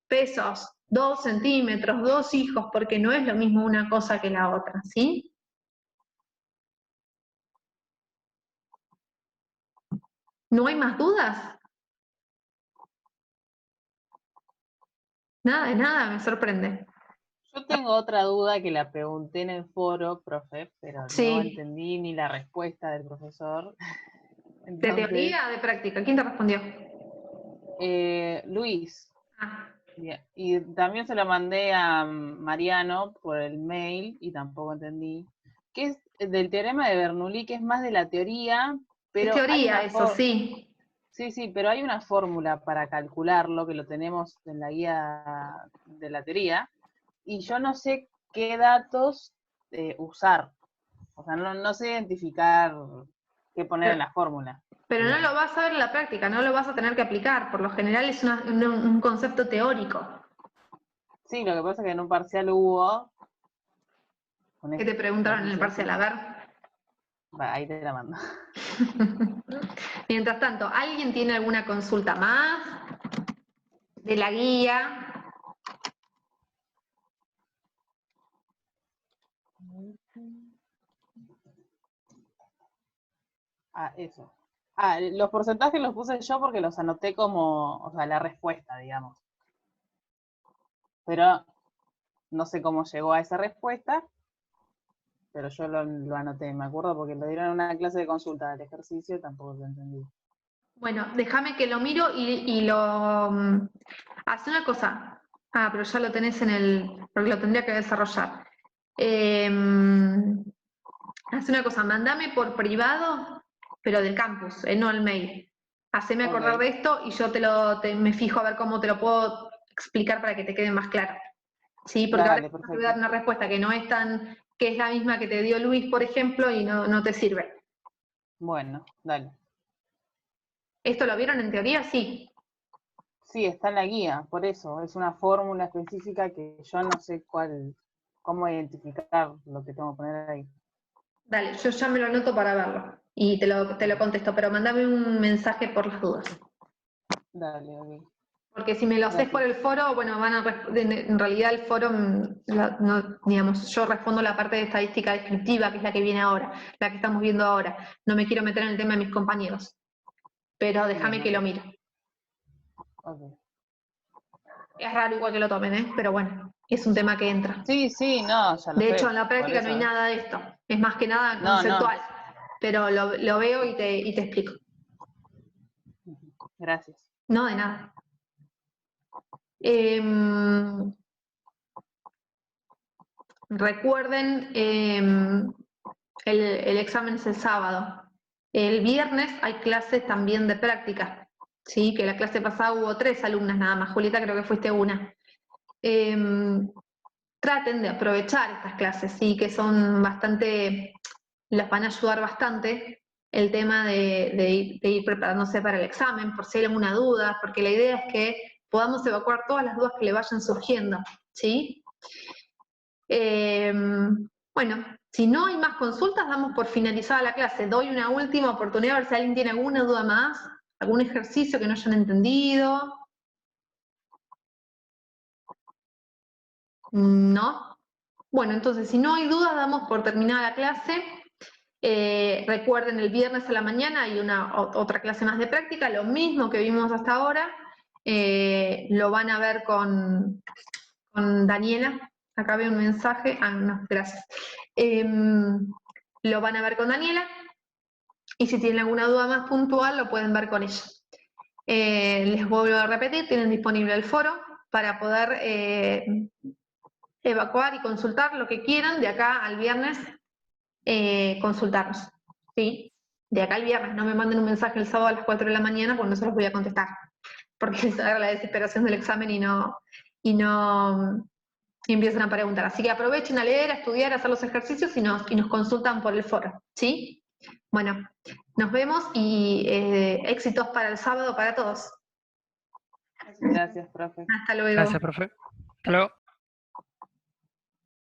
pesos, 2 centímetros, 2 hijos, porque no es lo mismo una cosa que la otra, ¿sí? ¿No hay más dudas? Nada de nada, me sorprende. Yo tengo otra duda que la pregunté en el foro, profe, pero Sí. no entendí ni la respuesta del profesor. ¿De teoría o de práctica? ¿Quién te respondió? Luis. Ah. Y también se lo mandé a Mariano por el mail y tampoco entendí. Que es del teorema de Bernoulli, que es más de la teoría, pero Es teoría eso, sí. Sí, pero hay una fórmula para calcularlo, que lo tenemos en la guía de la teoría, y yo no sé qué datos usar. O sea, no sé identificar qué poner en la fórmula. Pero no lo vas a ver en la práctica, no lo vas a tener que aplicar. Por lo general es un concepto teórico. Sí, lo que pasa es que en un parcial hubo... ¿Qué te preguntaron en el parcial? A ver. Ahí te la mando. Mientras tanto, ¿alguien tiene alguna consulta más de la guía? Eso. Los porcentajes los puse yo porque los anoté como, o sea, la respuesta, digamos. Pero no sé cómo llegó a esa respuesta, pero yo lo anoté, me acuerdo porque lo dieron en una clase de consulta del ejercicio y tampoco lo entendí. Bueno, déjame que lo miro y lo... Haz una cosa. Pero ya lo tenés porque lo tendría que desarrollar. Haz una cosa, mandame por privado, pero del campus, no al mail. Haceme acordar de esto y yo me fijo a ver cómo te lo puedo explicar para que te quede más claro. Sí, porque Dale, ahora te voy a dar una respuesta que no es que es la misma que te dio Luis, por ejemplo, y no te sirve. Bueno, dale. ¿Esto lo vieron en teoría? Sí. Sí, está en la guía, por eso. Es una fórmula específica que yo no sé cómo identificar lo que tengo que poner ahí. Dale, yo ya me lo anoto para verlo y te lo contesto, pero mandame un mensaje por las dudas. Dale, ok. Porque si me lo haces por el foro, bueno, en realidad el foro, digamos, yo respondo la parte de estadística descriptiva, que es la que viene ahora, la que estamos viendo ahora. No me quiero meter en el tema de mis compañeros, pero déjame que lo mire. Okay. Es raro igual que lo tomen, ¿eh? Pero bueno, es un tema que entra. Sí, no, ya lo sé. De hecho, en la práctica no hay nada de esto, es más que nada No, conceptual, pero lo veo y te explico. Gracias. No, de nada. Recuerden, el examen es el sábado. El viernes hay clases también de práctica, ¿sí? Que la clase pasada hubo 3 alumnas nada más. Julieta, creo que fuiste una. Traten de aprovechar estas clases, ¿sí? Que son las van a ayudar bastante el tema de ir preparándose para el examen, por si hay alguna duda, porque la idea es que podamos evacuar todas las dudas que le vayan surgiendo, ¿sí? Bueno, si no hay más consultas, damos por finalizada la clase. Doy una última oportunidad a ver si alguien tiene alguna duda más, algún ejercicio que no hayan entendido. ¿No? Bueno, entonces, si no hay dudas, damos por terminada la clase. Recuerden, el viernes a la mañana hay otra clase más de práctica, lo mismo que vimos hasta ahora, lo van a ver con Daniela. Acá veo un mensaje, no, gracias. Lo van a ver con Daniela, y si tienen alguna duda más puntual, lo pueden ver con ella. Les vuelvo a repetir, tienen disponible el foro para poder evacuar y consultar lo que quieran de acá al viernes, consultarnos, ¿sí? De acá al viernes, no me manden un mensaje el sábado a las 4 de la mañana porque no se los voy a contestar, porque les agarra la desesperación del examen y empiezan a preguntar. Así que aprovechen a leer, a estudiar, a hacer los ejercicios y nos consultan por el foro, ¿sí? Bueno, nos vemos y éxitos para el sábado para todos. Gracias, profe. Hasta luego. Gracias, profe. Hasta luego.